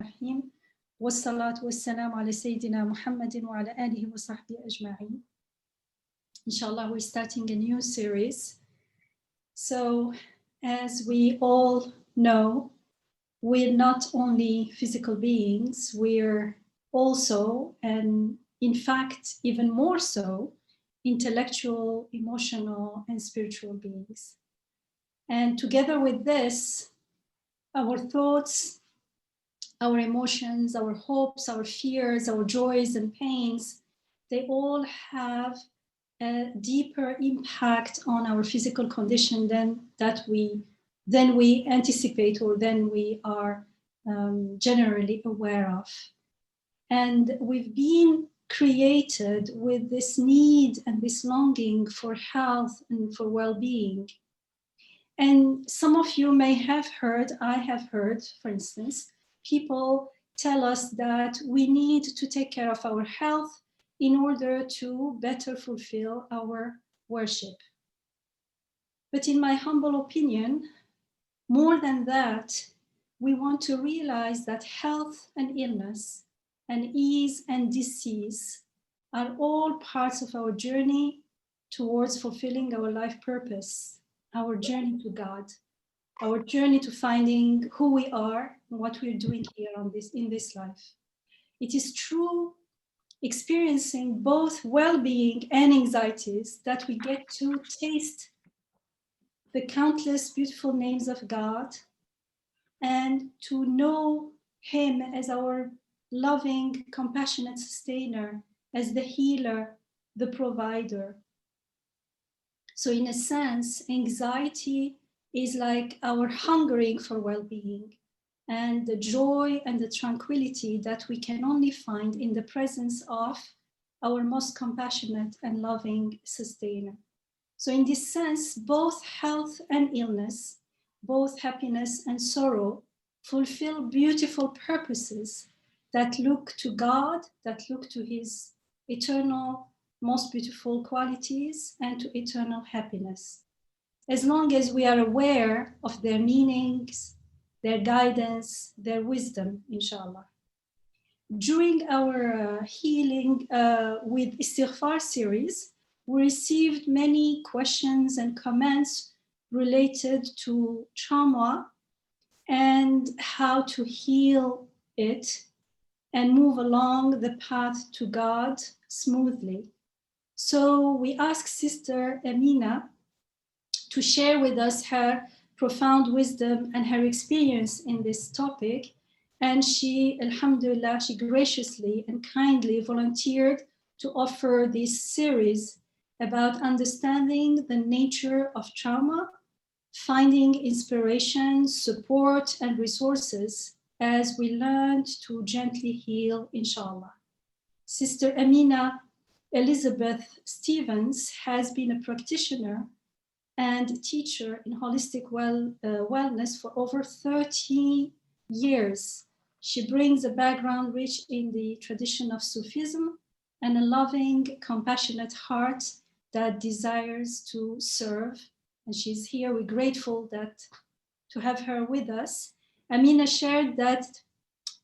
الرحيم والصلاة والسلام على سيدنا محمد وعلى آله وصحبه أجمعين. Inshallah, we're starting a new series. So, as we all know, we're not only physical beings, we're also, and in fact, even more so, intellectual, emotional, and spiritual beings. And together with this, our thoughts, our emotions, our hopes, our fears, our joys and pains, they all have a deeper impact on our physical condition than we anticipate or than we are generally aware of. And we've been created with this need and this longing for health and for well-being. And some of you may have heard, I have heard, for instance, people tell us that we need to take care of our health in order to better fulfill our worship. But in my humble opinion, more than that, we want to realize that health and illness and ease and disease are all parts of our journey towards fulfilling our life purpose, our journey to God, our journey to finding who we are and what we're doing here in this life. It is through experiencing both well-being and anxieties that we get to taste the countless beautiful names of God and to know Him as our loving, compassionate sustainer, as the healer, the provider. So in a sense, anxiety is like our hungering for well-being and the joy and the tranquility that we can only find in the presence of our most compassionate and loving sustainer. So in this sense, both health and illness, both happiness and sorrow, fulfill beautiful purposes that look to God, that look to His eternal, most beautiful qualities and to eternal happiness. As long as we are aware of their meanings, their guidance, their wisdom, inshallah. During our healing with Istighfar series, we received many questions and comments related to trauma and how to heal it and move along the path to God smoothly. So we asked Sister Amina to share with us her profound wisdom and her experience in this topic. And she, alhamdulillah, she graciously and kindly volunteered to offer this series about understanding the nature of trauma, finding inspiration, support, and resources as we learned to gently heal, inshallah. Sister Amina Elizabeth Stevens has been a practitioner and teacher in holistic wellness for over 30 years. She brings a background rich in the tradition of Sufism and a loving, compassionate heart that desires to serve. And she's here. We're grateful to have her with us. Amina shared that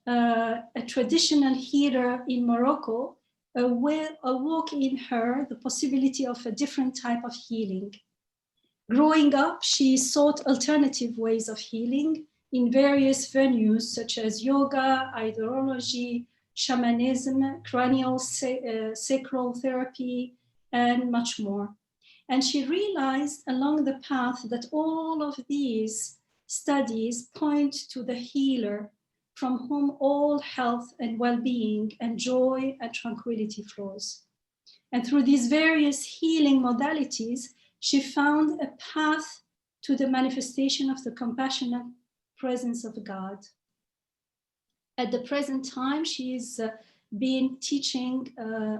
a traditional healer in Morocco awoke in her the possibility of a different type of healing. Growing up, she sought alternative ways of healing in various venues such as yoga, ideology, shamanism, cranial sacral therapy, and much more. And she realized along the path that all of these studies point to the healer from whom all health and well-being and joy and tranquility flows. And through these various healing modalities, she found a path to the manifestation of the compassionate presence of God. At the present time, she's been teaching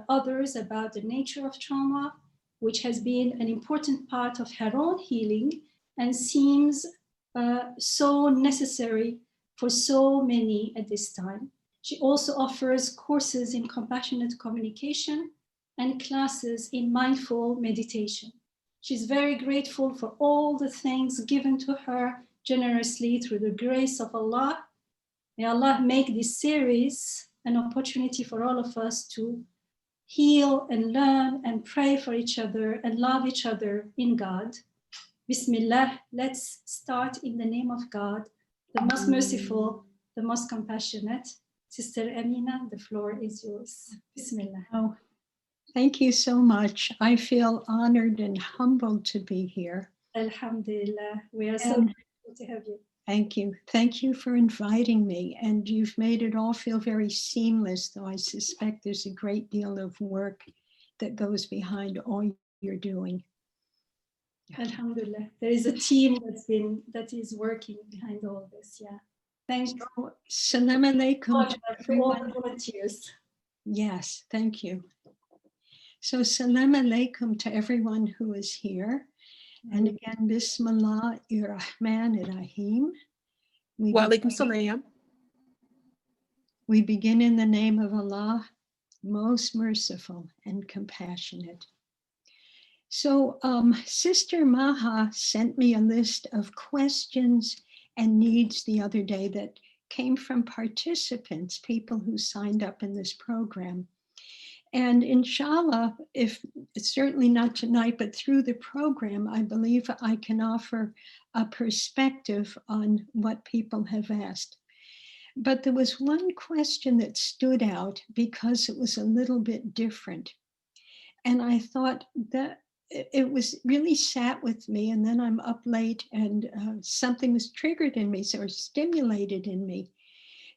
others about the nature of trauma, which has been an important part of her own healing and seems so necessary for so many at this time. She also offers courses in compassionate communication and classes in mindful meditation. She's very grateful for all the things given to her generously through the grace of Allah May Allah make this series an opportunity for all of us to heal and learn and pray for each other and love each other in God. Bismillah, let's start in the name of God, the most merciful, the most compassionate. Sister Amina, the floor is yours. Bismillah. Oh, thank you so much. I feel honored and humbled to be here. Alhamdulillah, we are so grateful to have you. Thank you. Thank you for inviting me. And you've made it all feel very seamless, though I suspect there's a great deal of work that goes behind all you're doing. Alhamdulillah. There is a team that is working behind all this. Yeah. Thank you. Salam alaikum to everyone. All the volunteers. Yes, thank you. So salam alaikum to everyone who is here. And again, Bismillah ir-Rahman ir-Rahim. Wa alaikum salam. We begin in the name of Allah, most merciful and compassionate. So Sister Maha sent me a list of questions and needs the other day that came from participants, people who signed up in this program. And inshallah, if it's certainly not tonight, but through the program, I believe I can offer a perspective on what people have asked. But there was one question that stood out because it was a little bit different. And I thought that it was really sat with me, and then I'm up late and something was triggered in me or stimulated in me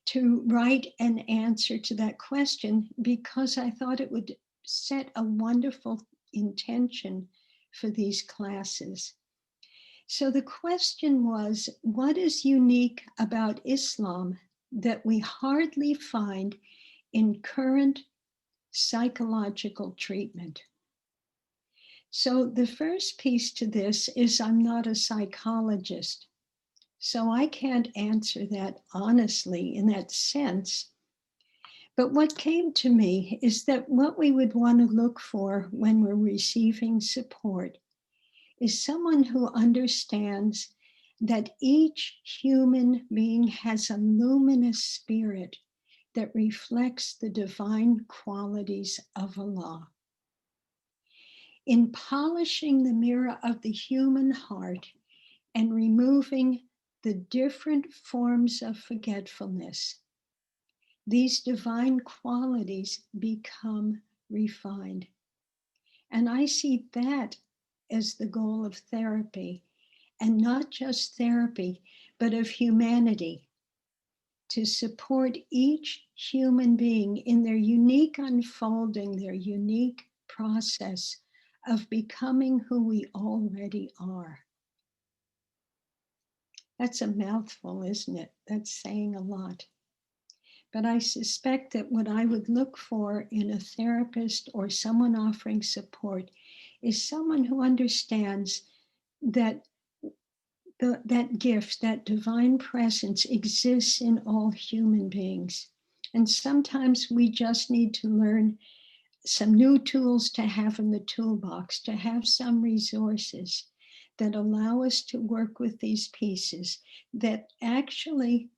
to write an answer to that question because I thought it would set a wonderful intention for these classes. So the question was, what is unique about Islam that we hardly find in current psychological treatment? So the first piece to this is I'm not a psychologist. So I can't answer that honestly in that sense. But what came to me is that what we would want to look for when we're receiving support is someone who understands that each human being has a luminous spirit that reflects the divine qualities of Allah. In polishing the mirror of the human heart and removing the different forms of forgetfulness, these divine qualities become refined. And I see that as the goal of therapy, and not just therapy, but of humanity, to support each human being in their unique unfolding, their unique process of becoming who we already are. That's a mouthful, isn't it? That's saying a lot. But I suspect that what I would look for in a therapist or someone offering support is someone who understands that that gift, that divine presence exists in all human beings. And sometimes we just need to learn some new tools to have in the toolbox, to have some resources that allow us to work with these pieces that actually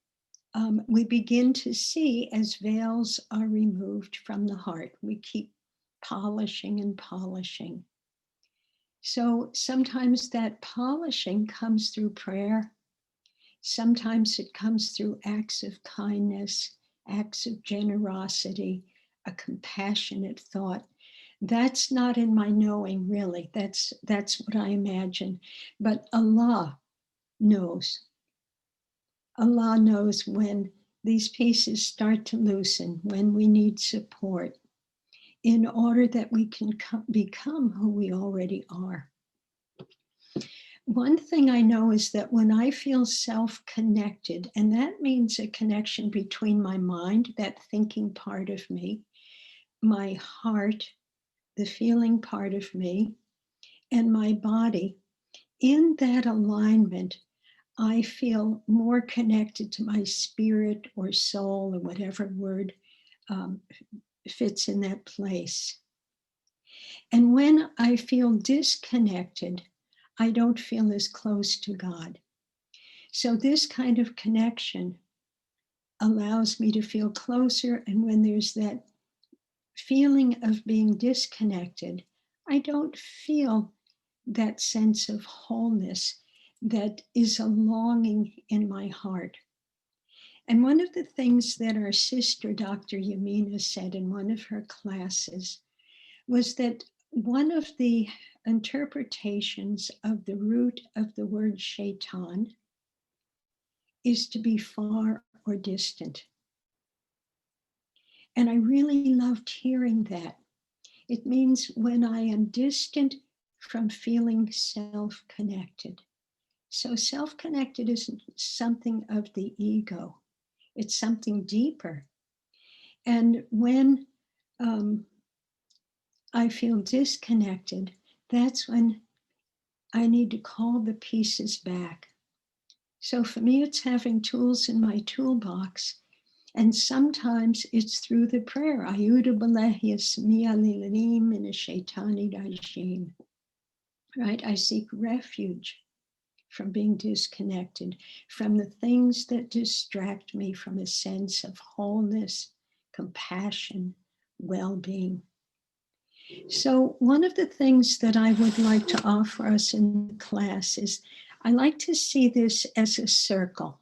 we begin to see as veils are removed from the heart. We keep polishing and polishing. So sometimes that polishing comes through prayer. Sometimes it comes through acts of kindness, acts of generosity, a compassionate thought. That's not in my knowing, really. That's what I imagine. But Allah knows. Allah knows when these pieces start to loosen, when we need support, in order that we can become who we already are. One thing I know is that when I feel self-connected, and that means a connection between my mind, that thinking part of me, my heart, the feeling part of me, and my body, in that alignment, I feel more connected to my spirit or soul or whatever word fits in that place. And when I feel disconnected, I don't feel as close to God. So this kind of connection allows me to feel closer. And when there's that feeling of being disconnected, I don't feel that sense of wholeness that is a longing in my heart. And one of the things that our sister, Dr. Yamina, said in one of her classes was that one of the interpretations of the root of the word shaitan is to be far or distant. And I really loved hearing that. It means when I am distant from feeling self-connected. So self-connected isn't something of the ego. It's something deeper. And when I feel disconnected, that's when I need to call the pieces back. So for me, it's having tools in my toolbox. And sometimes it's through the prayer. Ayuda Balahi Asmiya Lilanim in a Shaitani Rajim. Right? I seek refuge from being disconnected, from the things that distract me from a sense of wholeness, compassion, well-being. So one of the things that I would like to offer us in the class is I like to see this as a circle,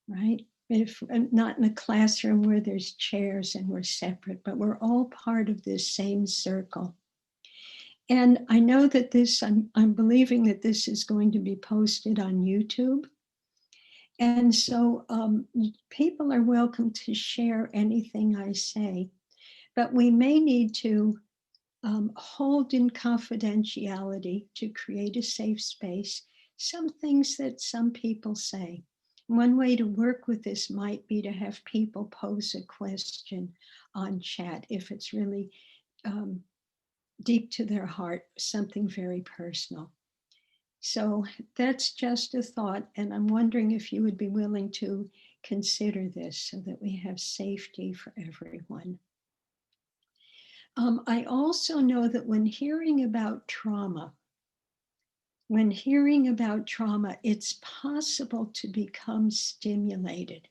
right? If not in a classroom where there's chairs and we're separate, but we're all part of this same circle. And I know that this, I'm believing that this is going to be posted on YouTube. And so people are welcome to share anything I say, but we may need to hold in confidentiality to create a safe space some things that some people say. One way to work with this might be to have people pose a question on chat if it's really deep to their heart, something very personal. So that's just a thought, and I'm wondering if you would be willing to consider this so that we have safety for everyone. I also know that when hearing about trauma, it's possible to become stimulated.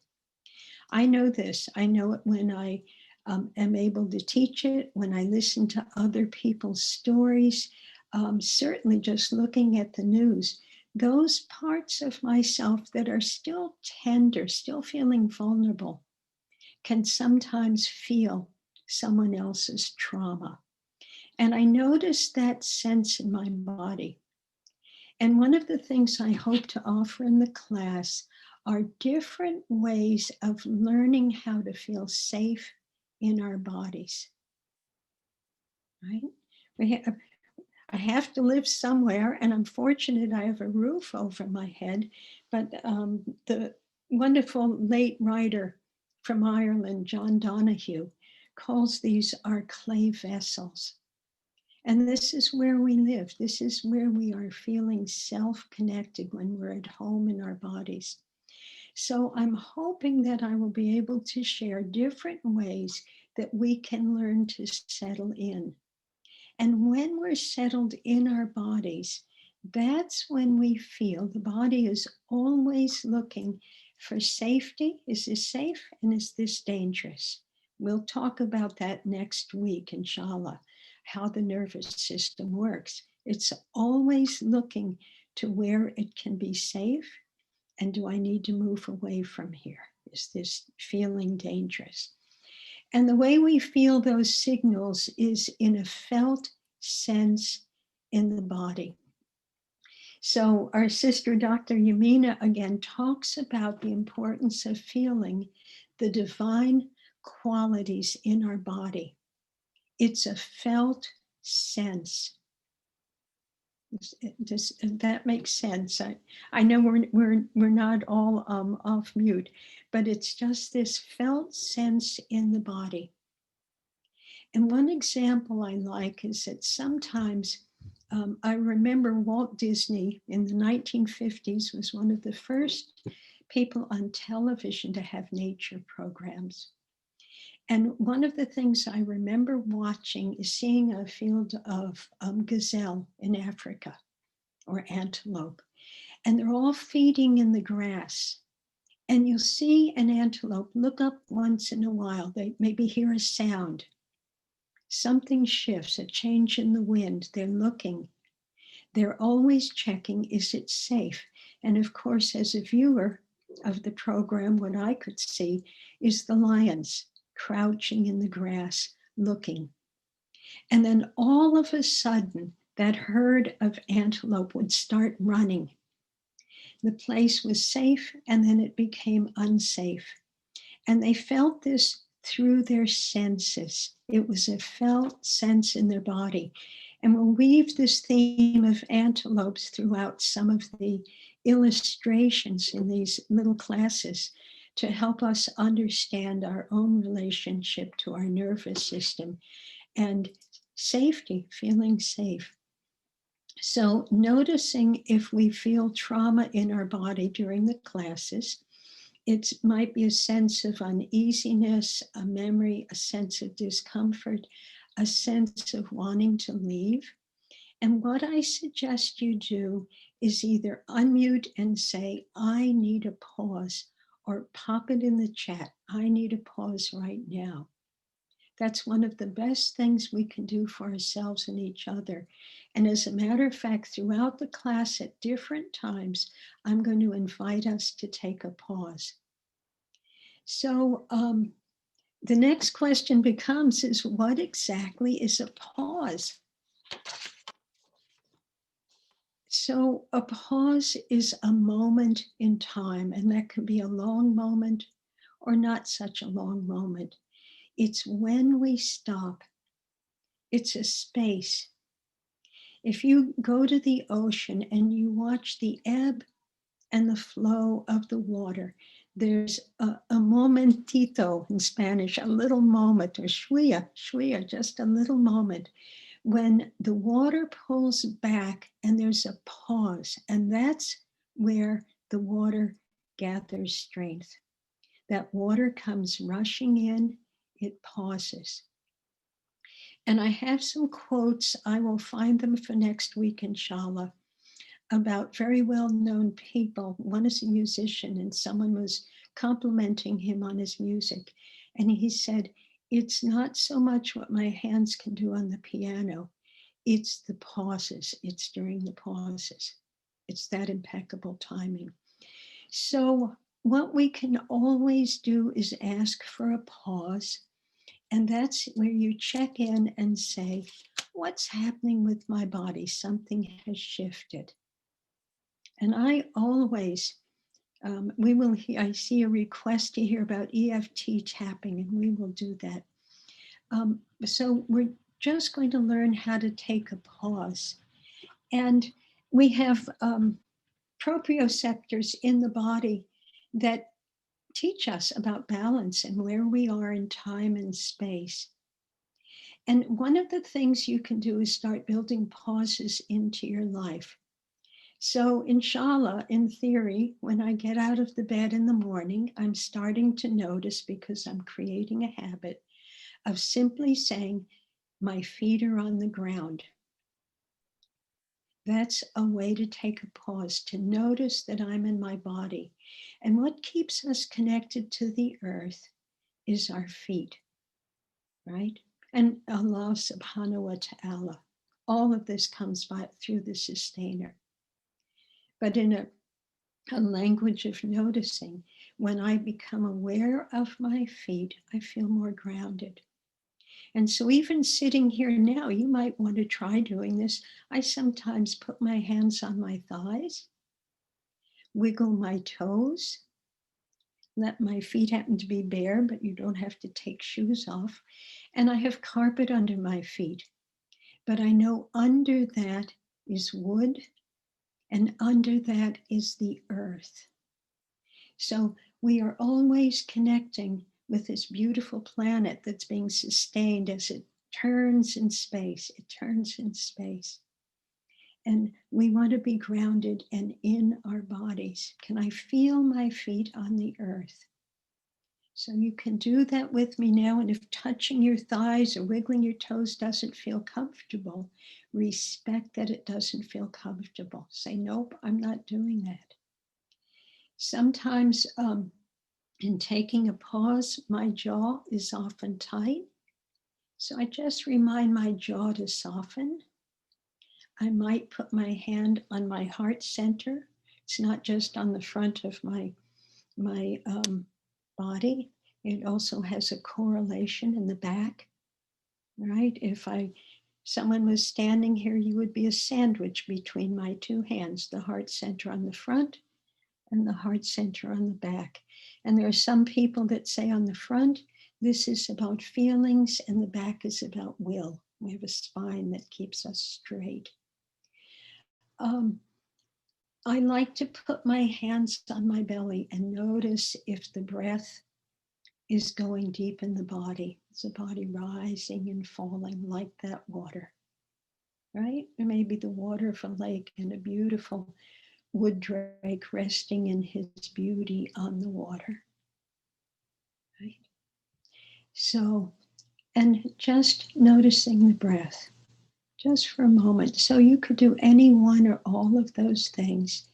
I know this. I know it when I am able to teach it, when I listen to other people's stories, certainly just looking at the news, those parts of myself that are still tender, still feeling vulnerable, can sometimes feel someone else's trauma. And I notice that sense in my body. And one of the things I hope to offer in the class are different ways of learning how to feel safe in our bodies, right? I have to live somewhere, and I'm fortunate I have a roof over my head, but the wonderful late writer from Ireland, John Donahue, calls these our clay vessels. And this is where we live. This is where we are feeling self-connected when we're at home in our bodies. So I'm hoping that I will be able to share different ways that we can learn to settle in. And when we're settled in our bodies, that's when we feel the body is always looking for safety. Is this safe? And is this dangerous? We'll talk about that next week, inshallah, how the nervous system works. It's always looking to where it can be safe. And do I need to move away from here? Is this feeling dangerous? And the way we feel those signals is in a felt sense in the body. So our sister, Dr. Yamina, again talks about the importance of feeling the divine qualities in our body. It's a felt sense. Does that make sense? I know we're not all off mute, but it's just this felt sense in the body. And one example I like is that sometimes I remember Walt Disney in the 1950s was one of the first people on television to have nature programs. And one of the things I remember watching is seeing a field of gazelle in Africa, or antelope, and they're all feeding in the grass. And you'll see an antelope look up once in a while. They maybe hear a sound. Something shifts, a change in the wind. They're looking. They're always checking, is it safe? And of course, as a viewer of the program, what I could see is the lions crouching in the grass, looking. And then all of a sudden, that herd of antelope would start running. The place was safe, and then it became unsafe. And they felt this through their senses. It was a felt sense in their body. And we'll weave this theme of antelopes throughout some of the illustrations in these little classes to help us understand our own relationship to our nervous system and safety, feeling safe. So noticing if we feel trauma in our body during the classes, it might be a sense of uneasiness, a memory, a sense of discomfort, a sense of wanting to leave. And what I suggest you do is either unmute and say, I need a pause, or pop it in the chat, I need a pause right now. That's one of the best things we can do for ourselves and each other. And as a matter of fact, throughout the class at different times, I'm going to invite us to take a pause. So the next question becomes is what exactly is a pause? So a pause is a moment in time, and that can be a long moment or not such a long moment. It's when we stop. It's a space. If you go to the ocean and you watch the ebb and the flow of the water, there's a momentito in Spanish, a little moment, or shwia, just a little moment, when the water pulls back and there's a pause, and that's where the water gathers strength. That water comes rushing in, it pauses. And I have some quotes, I will find them for next week, inshallah, about very well-known people. One is a musician, and someone was complimenting him on his music. And he said, it's not so much what my hands can do on the piano, it's the pauses, it's during the pauses. It's that impeccable timing. So what we can always do is ask for a pause. And that's where you check in and say, what's happening with my body? Something has shifted. And I always, I see a request to hear about EFT tapping, and we will do that. So we're just going to learn how to take a pause. And we have proprioceptors in the body that teach us about balance and where we are in time and space. And one of the things you can do is start building pauses into your life. So inshallah, in theory, when I get out of the bed in the morning, I'm starting to notice, because I'm creating a habit of simply saying, my feet are on the ground. That's a way to take a pause, to notice that I'm in my body. And what keeps us connected to the earth is our feet, right? And Allah subhanahu wa ta'ala. All of this comes by through the sustainer. But in a language of noticing, when I become aware of my feet, I feel more grounded. And so even sitting here now, you might want to try doing this. I sometimes put my hands on my thighs, wiggle my toes, let my feet happen to be bare, but you don't have to take shoes off. And I have carpet under my feet. But I know under that is wood, and under that is the earth. So we are always connecting with this beautiful planet that's being sustained as it turns in space. It turns in space. And we want to be grounded and in our bodies. Can I feel my feet on the earth? So you can do that with me now. And if touching your thighs or wiggling your toes doesn't feel comfortable, respect that it doesn't feel comfortable. Say, nope, I'm not doing that. Sometimes In taking a pause, my jaw is often tight. So I just remind my jaw to soften. I might put my hand on my heart center. It's not just on the front of my body. It also has a correlation in the back, right? If someone was standing here, you would be a sandwich between my two hands, the heart center on the front and the heart center on the back. And there are some people that say on the front, this is about feelings, and the back is about will. We have a spine that keeps us straight. I like to put my hands on my belly and notice if the breath is going deep in the body. Is the body rising and falling like that water, right? Or maybe the water of a lake and a beautiful wood drake resting in his beauty on the water, right? So, and just noticing the breath, just for a moment. So you could do any one or all of those things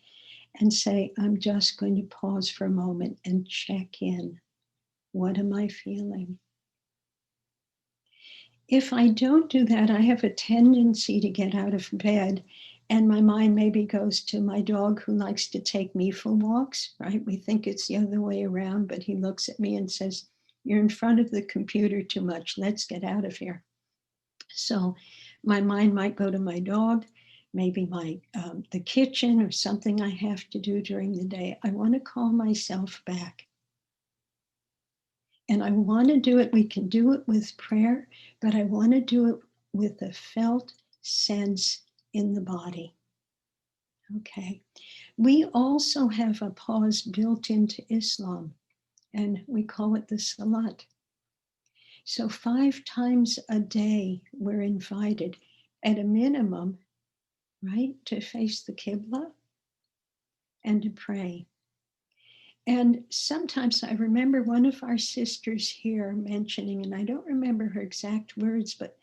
and say, I'm just going to pause for a moment and check in. What am I feeling? If I don't do that, I have a tendency to get out of bed and my mind maybe goes to my dog who likes to take me for walks, right? We think it's the other way around, but he looks at me and says, you're in front of the computer too much. Let's get out of here. So my mind might go to my dog, maybe the kitchen or something I have to do during the day. I want to call myself back. And I want to do it, we can do it with prayer, but I want to do it with a felt sense in the body. Okay. We also have a pause built into Islam, and we call it the Salat. So 5 times a day, we're invited at a minimum, right, to face the Qibla and to pray. And sometimes I remember one of our sisters here mentioning, and I don't remember her exact words, but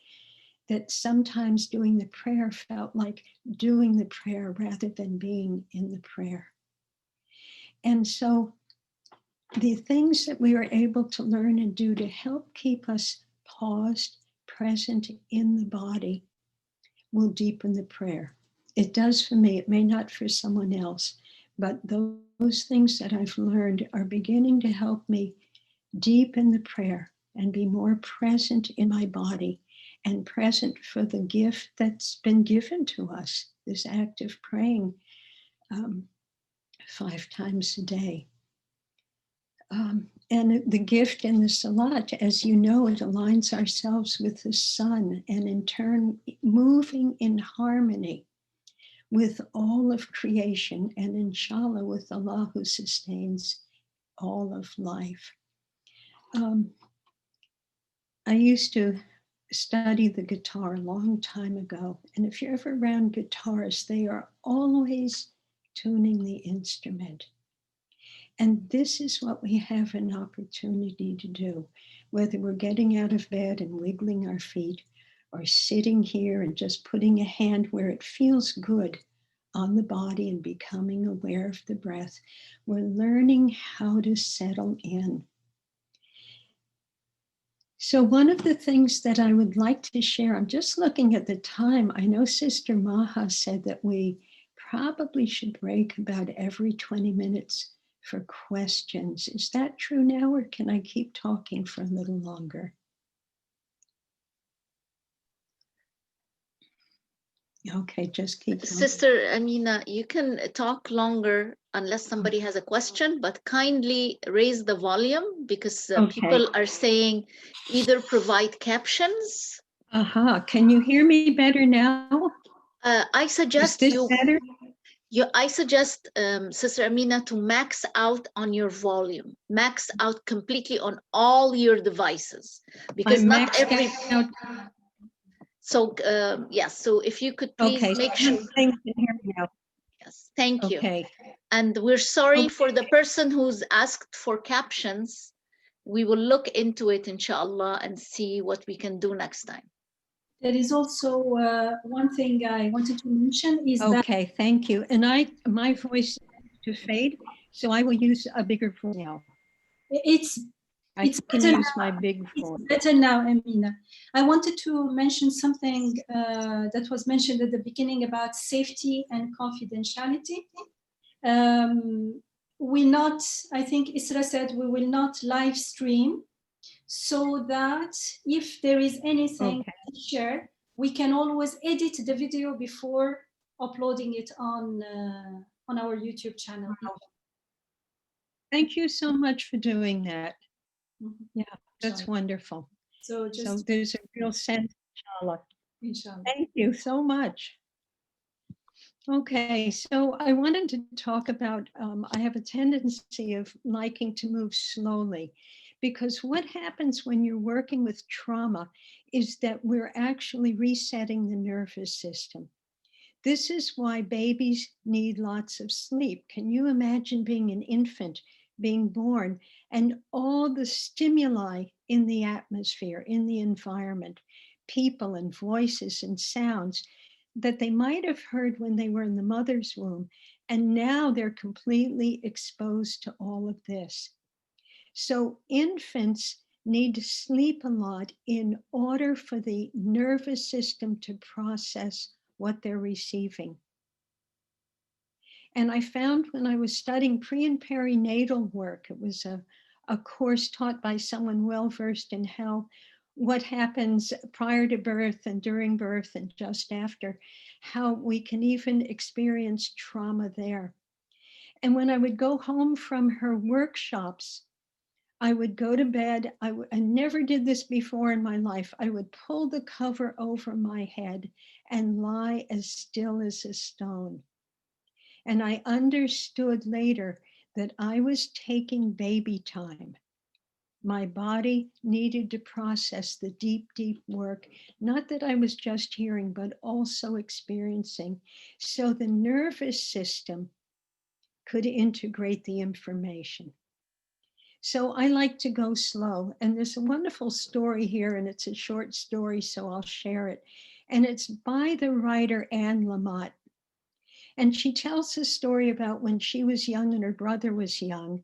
that sometimes doing the prayer felt like doing the prayer rather than being in the prayer. And so the things that we were able to learn and do to help keep us paused, present in the body, will deepen the prayer. It does for me, it may not for someone else, but those things that I've learned are beginning to help me deepen the prayer and be more present in my body and present for the gift that's been given to us, this act of praying 5 times a day. And the gift in the Salat, as you know, it aligns ourselves with the sun and in turn moving in harmony with all of creation and inshallah with Allah who sustains all of life. I used to study the guitar a long time ago, and if you're ever around guitarists, they are always tuning the instrument. And this is what we have an opportunity to do, whether we're getting out of bed and wiggling our feet or sitting here and just putting a hand where it feels good on the body and becoming aware of the breath. We're learning how to settle in. So one of the things that I would like to share, I'm just looking at the time. I know Sister Maha said that we probably should break about every 20 minutes for questions. Is that true now, or can I keep talking for a little longer? Okay, just keep going. Sister Amina, you can talk longer unless somebody has a question, but kindly raise the volume because people are saying either provide captions. Can you hear me better now? I suggest Is this better? I suggest, Sister Amina, to max out on your volume, max out completely on all your devices, because not every. So yes, so if you could please make sure. Can hear me now. Yes, thank you. And we're sorry for the person who's asked for captions. We will look into it, inshallah, and see what we can do next time. There is also one thing I wanted to mention is that. Okay, thank you. And my voice to fade, so I will use a bigger voice now. I it's can better use now. my big It's phone. better now, Amina. I wanted to mention something that was mentioned at the beginning about safety and confidentiality. I think Isra said we will not live stream, so that if there is anything to share, we can always edit the video before uploading it on our YouTube channel. Thank you so much for doing that. Mhm. Yeah, that's wonderful. So just there's a real sense, inshallah. inshallah. Thank you so much. Okay, so I wanted to talk about, I have a tendency of liking to move slowly, because what happens when you're working with trauma is that we're actually resetting the nervous system. This is why babies need lots of sleep. Can you imagine being an infant, being born, and all the stimuli in the atmosphere, in the environment, people and voices and sounds that they might have heard when they were in the mother's womb, and now they're completely exposed to all of this. So infants need to sleep a lot in order for the nervous system to process what they're receiving. And I found when I was studying pre and perinatal work, it was a course taught by someone well-versed in health, what happens prior to birth and during birth and just after, how we can even experience trauma there. And when I would go home from her workshops, I would go to bed. I never did this before in my life. I would pull the cover over my head and lie as still as a stone. And I understood later that I was taking baby time. My body needed to process the deep, deep work, not that I was just hearing, but also experiencing. So the nervous system could integrate the information. So I like to go slow. And there's a wonderful story here, and it's a short story, so I'll share it. And it's by the writer Anne Lamott. And she tells a story about when she was young and her brother was young.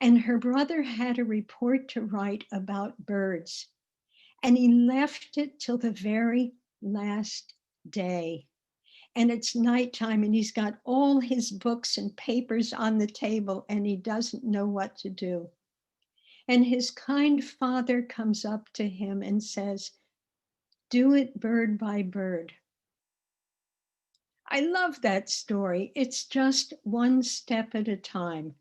And her brother had a report to write about birds. And he left it till the very last day. And it's nighttime, and he's got all his books and papers on the table, and he doesn't know what to do. And his kind father comes up to him and says, "Do it bird by bird." I love that story. It's just one step at a time.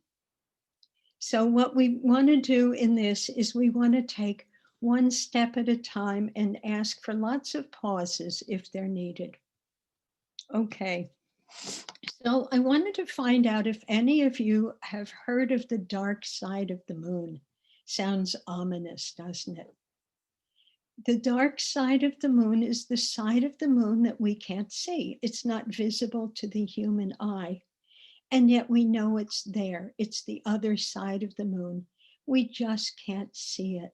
So what we want to do in this is we want to take one step at a time and ask for lots of pauses if they're needed. Okay. So I wanted to find out if any of you have heard of the dark side of the moon. Sounds ominous, doesn't it? The dark side of the moon is the side of the moon that we can't see. It's not visible to the human eye, and yet we know it's there. It's the other side of the moon. We just can't see it.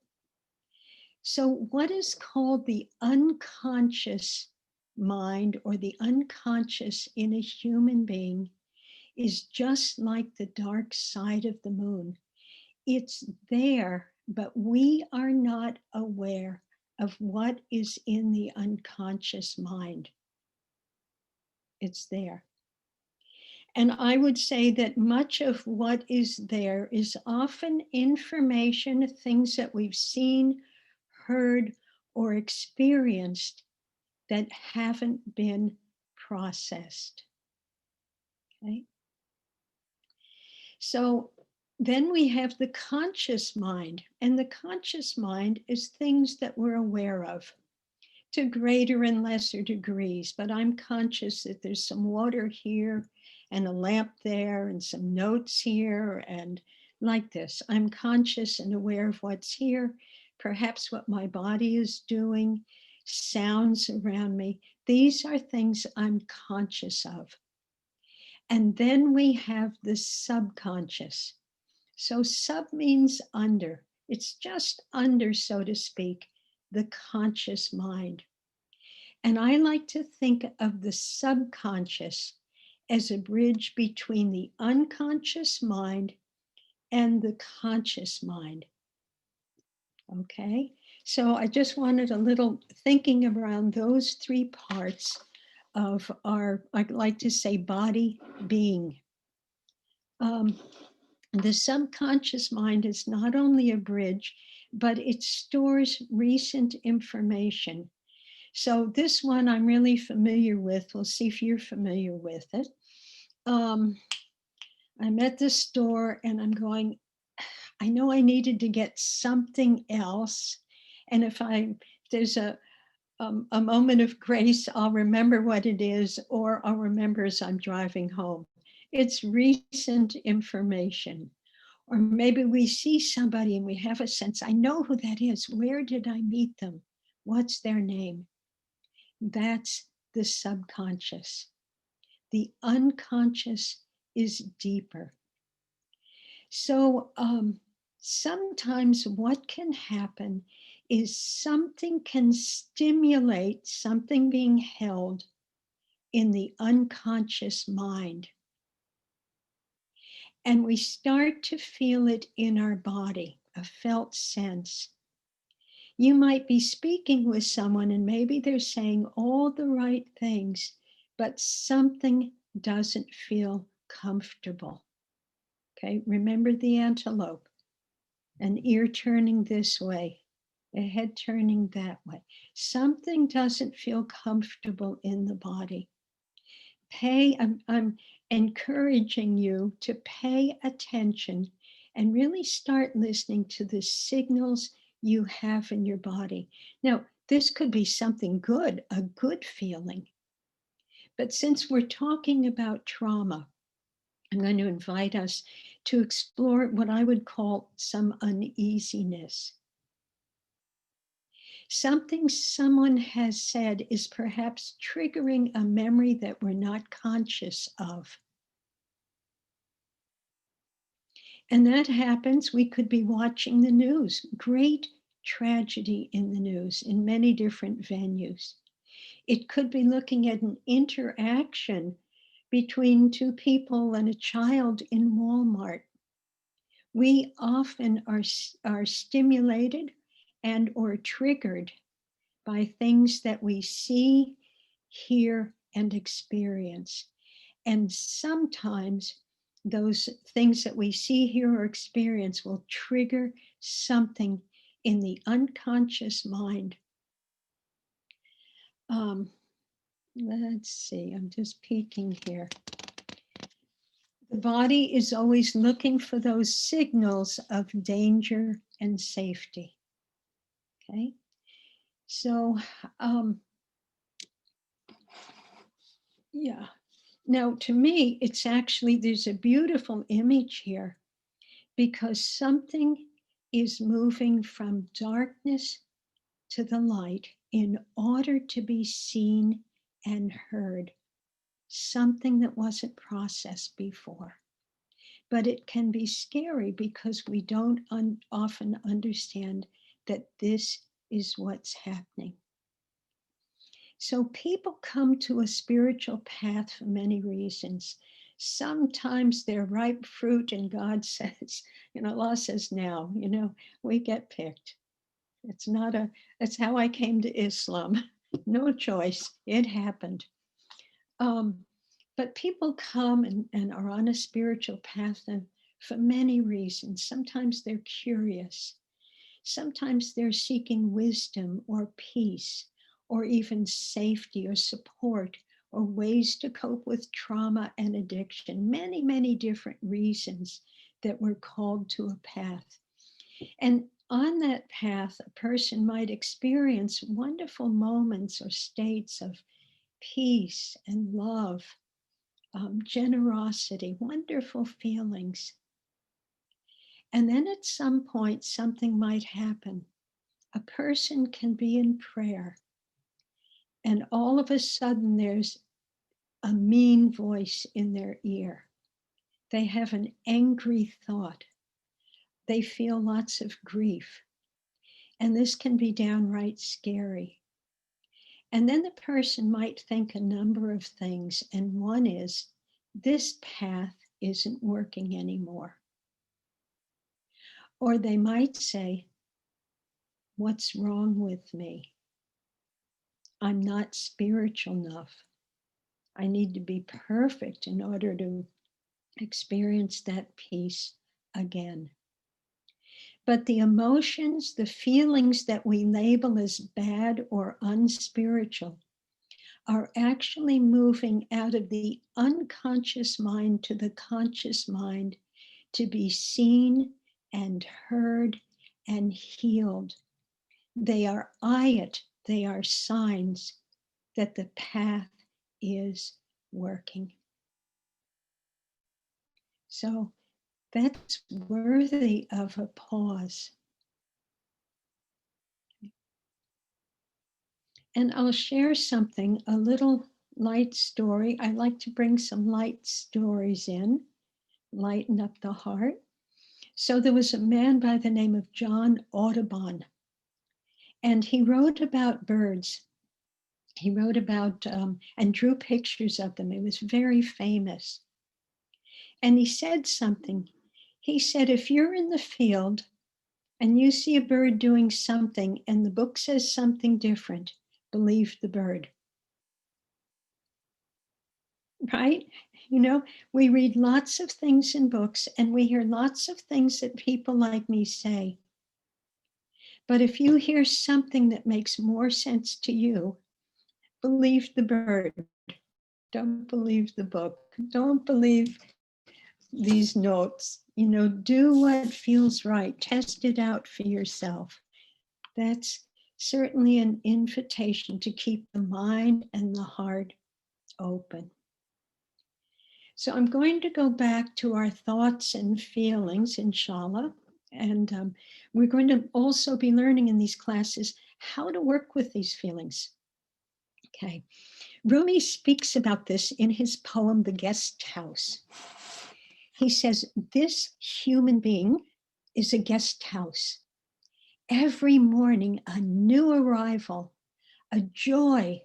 So what is called the unconscious mind or the unconscious in a human being is just like the dark side of the moon. It's there, but we are not aware of what is in the unconscious mind. It's there. And I would say that much of what is there is often information, things that we've seen, heard, or experienced that haven't been processed. Okay. So then we have the conscious mind, and the conscious mind is things that we're aware of to greater and lesser degrees, but I'm conscious that there's some water here and a lamp there and some notes here and like this. I'm conscious and aware of what's here, perhaps what my body is doing, sounds around me. These are things I'm conscious of. And then we have the subconscious. So sub means under. It's just under, so to speak, the conscious mind. And I like to think of the subconscious as a bridge between the unconscious mind and the conscious mind. Okay, so I just wanted a little thinking around those three parts of our, I'd like to say, body being. The subconscious mind is not only a bridge, but it stores recent information. So this one I'm really familiar with. We'll see if you're familiar with it. I'm at the store and I'm going, I know I needed to get something else. And if there's a moment of grace, I'll remember what it is, or I'll remember as I'm driving home. It's recent information. Or maybe we see somebody and we have a sense, I know who that is. Where did I meet them? What's their name? That's the subconscious. The unconscious is deeper. So sometimes what can happen is something can stimulate something being held in the unconscious mind. And we start to feel it in our body, a felt sense. You might be speaking with someone and maybe they're saying all the right things, but something doesn't feel comfortable. Okay, remember the antelope, an ear turning this way, a head turning that way. Something doesn't feel comfortable in the body. I'm encouraging you to pay attention and really start listening to the signals you have in your body. Now, this could be something good, a good feeling. But since we're talking about trauma, I'm going to invite us to explore what I would call some uneasiness. Something someone has said is perhaps triggering a memory that we're not conscious of. And that happens, we could be watching the news, great tragedy in the news in many different venues. It could be looking at an interaction between two people and a child in Walmart. We often are stimulated and or triggered by things that we see, hear, and experience. And sometimes those things that we see, hear, or experience will trigger something in the unconscious mind. Let's see, I'm just peeking here. The body is always looking for those signals of danger and safety. Okay, so yeah. Now, to me, it's actually, there's a beautiful image here because something is moving from darkness to the light in order to be seen and heard, something that wasn't processed before. But it can be scary because we don't often understand that this is what's happening. So people come to a spiritual path for many reasons. Sometimes they're ripe fruit and God says, Allah says now, we get picked. It's how I came to Islam. No choice, it happened. But people come and are on a spiritual path and for many reasons. Sometimes they're curious. Sometimes they're seeking wisdom or peace, or even safety or support, or ways to cope with trauma and addiction. Many, many different reasons that we're called to a path. And on that path, a person might experience wonderful moments or states of peace and love, generosity, wonderful feelings. And then at some point, something might happen. A person can be in prayer, and all of a sudden there's a mean voice in their ear. They have an angry thought. They feel lots of grief. And this can be downright scary. And then the person might think a number of things. And one is, this path isn't working anymore. Or they might say, what's wrong with me? I'm not spiritual enough. I need to be perfect in order to experience that peace again. But the emotions, the feelings that we label as bad or unspiritual are actually moving out of the unconscious mind to the conscious mind to be seen and heard and healed. They are ayat, they are signs that the path is working. So that's worthy of a pause. And I'll share something, a little light story. I like to bring some light stories in, lighten up the heart. So there was a man by the name of John Audubon, and he wrote about birds. He wrote about and drew pictures of them. He was very famous. And he said something. He said, if you're in the field and you see a bird doing something and the book says something different, believe the bird. Right? You know, we read lots of things in books and we hear lots of things that people like me say. But if you hear something that makes more sense to you, believe the bird. Don't believe the book. Don't believe these notes. You know, do what feels right. Test it out for yourself. That's certainly an invitation to keep the mind and the heart open. So I'm going to go back to our thoughts and feelings, inshallah. And we're going to also be learning in these classes how to work with these feelings. Okay. Rumi speaks about this in his poem, The Guest House. He says, this human being is a guest house. Every morning, a new arrival, a joy,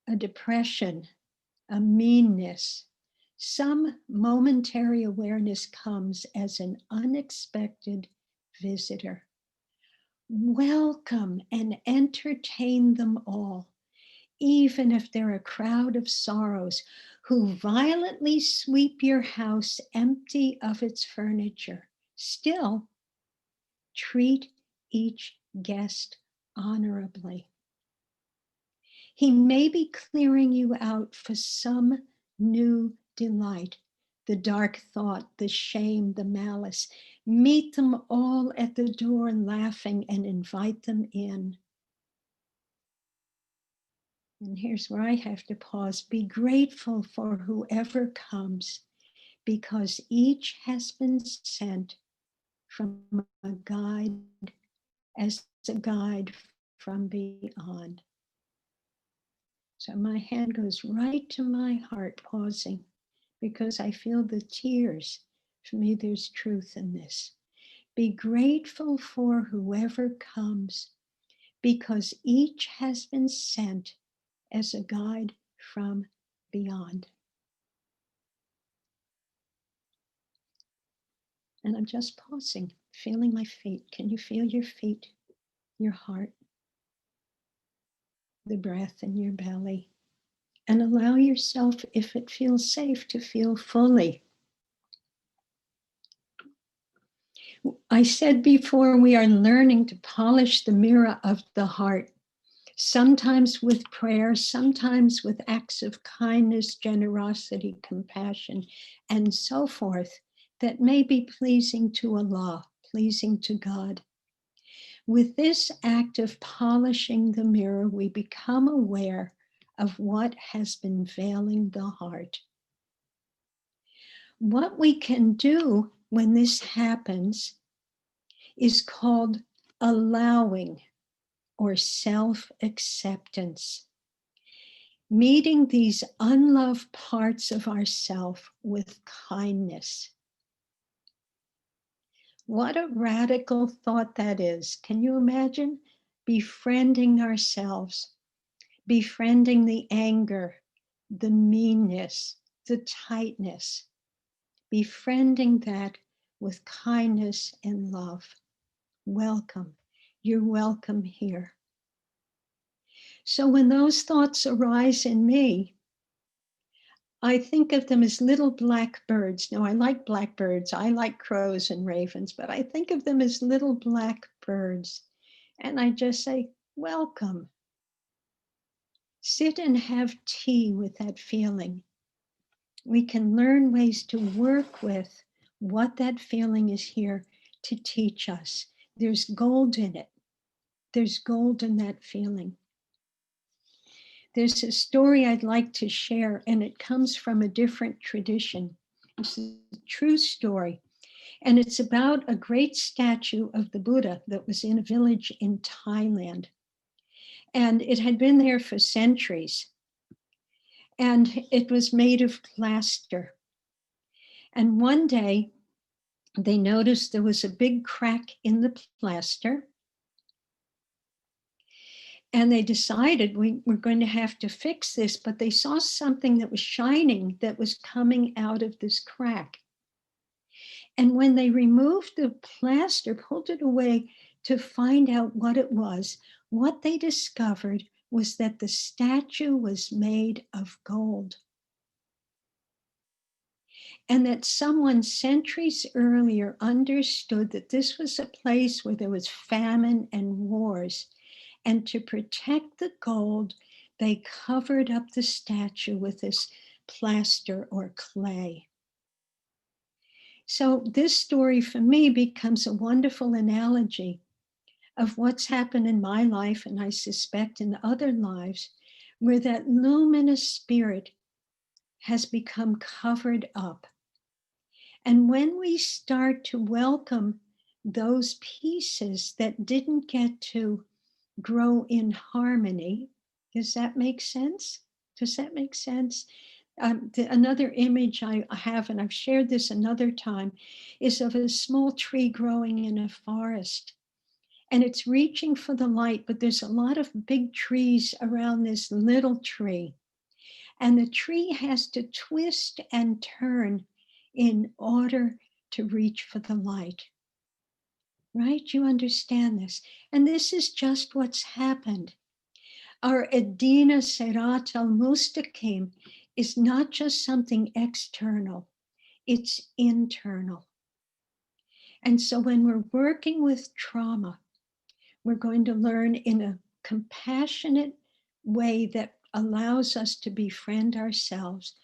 a depression, a meanness, some momentary awareness comes as an unexpected visitor. Welcome and entertain them all, even if they're a crowd of sorrows who violently sweep your house empty of its furniture. Still, treat each guest honorably. He may be clearing you out for some new delight, the dark thought, the shame, the malice. Meet them all at the door laughing and invite them in. And here's where I have to pause. Be grateful for whoever comes, because each has been sent from a guide, as a guide from beyond. So my hand goes right to my heart, pausing, because I feel the tears. For me, there's truth in this. Be grateful for whoever comes, because each has been sent as a guide from beyond. And I'm just pausing, feeling my feet. Can you feel your feet, your heart, the breath in your belly? And allow yourself, if it feels safe, to feel fully. I said before, we are learning to polish the mirror of the heart, sometimes with prayer, sometimes with acts of kindness, generosity, compassion, and so forth, that may be pleasing to Allah, pleasing to God. With this act of polishing the mirror, we become aware of what has been veiling the heart. What we can do when this happens is called allowing or self-acceptance. Meeting these unloved parts of ourself with kindness. What a radical thought that is. Can you imagine? Befriending ourselves, befriending the anger, the meanness, the tightness, befriending that with kindness and love. Welcome. You're welcome here. So when those thoughts arise in me, I think of them as little black birds. Now, I like blackbirds. I like crows and ravens, but I think of them as little black birds. And I just say, welcome. Sit and have tea with that feeling. We can learn ways to work with what that feeling is here to teach us. There's gold in it. There's gold in that feeling. There's a story I'd like to share, and it comes from a different tradition. It's a true story, and it's about a great statue of the Buddha that was in a village in Thailand. And it had been there for centuries, and it was made of plaster. And one day, they noticed there was a big crack in the plaster. And they decided we were going to have to fix this, but they saw something that was shining that was coming out of this crack. And when they removed the plaster, pulled it away to find out what it was, what they discovered was that the statue was made of gold. And that someone centuries earlier understood that this was a place where there was famine and wars. And to protect the gold, they covered up the statue with this plaster or clay. So this story for me becomes a wonderful analogy of what's happened in my life, and I suspect in other lives, where that luminous spirit has become covered up. And when we start to welcome those pieces that didn't get to grow in harmony. Does that make sense? Does that make sense? Another image I have, and I've shared this another time, is of a small tree growing in a forest. And it's reaching for the light, but there's a lot of big trees around this little tree. And the tree has to twist and turn in order to reach for the light. Right? You understand this. And this is just what's happened. Our Adina Serat al-Mustaqim is not just something external, it's internal. And so when we're working with trauma, we're going to learn in a compassionate way that allows us to befriend ourselves,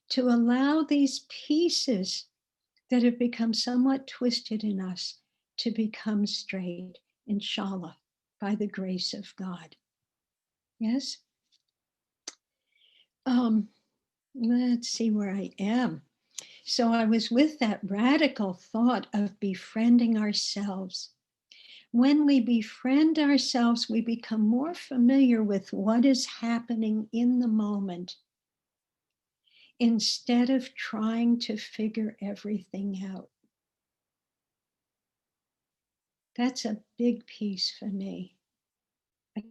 to allow these pieces that have become somewhat twisted in us to become straight, inshallah, by the grace of God. Yes? Let's see where I am. So I was with that radical thought of befriending ourselves. When we befriend ourselves, we become more familiar with what is happening in the moment instead of trying to figure everything out. That's a big piece for me. I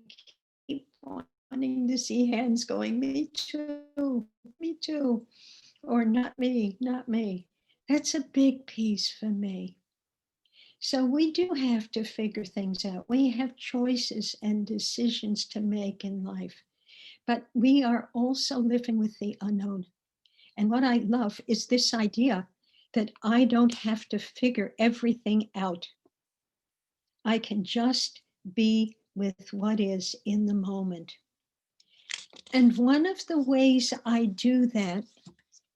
keep wanting to see hands going, me too, or not me, not me. That's a big piece for me. So we do have to figure things out. We have choices and decisions to make in life, but we are also living with the unknown. And what I love is this idea that I don't have to figure everything out. I can just be with what is in the moment. And one of the ways I do that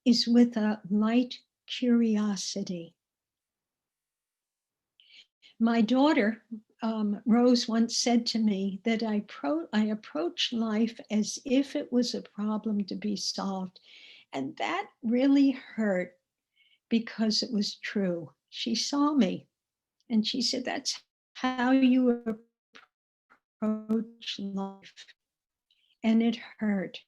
is with a light curiosity. My daughter, Rose, once said to me that I approach life as if it was a problem to be solved. And that really hurt because it was true. She saw me and she said, that's how you approach life. And it hurt.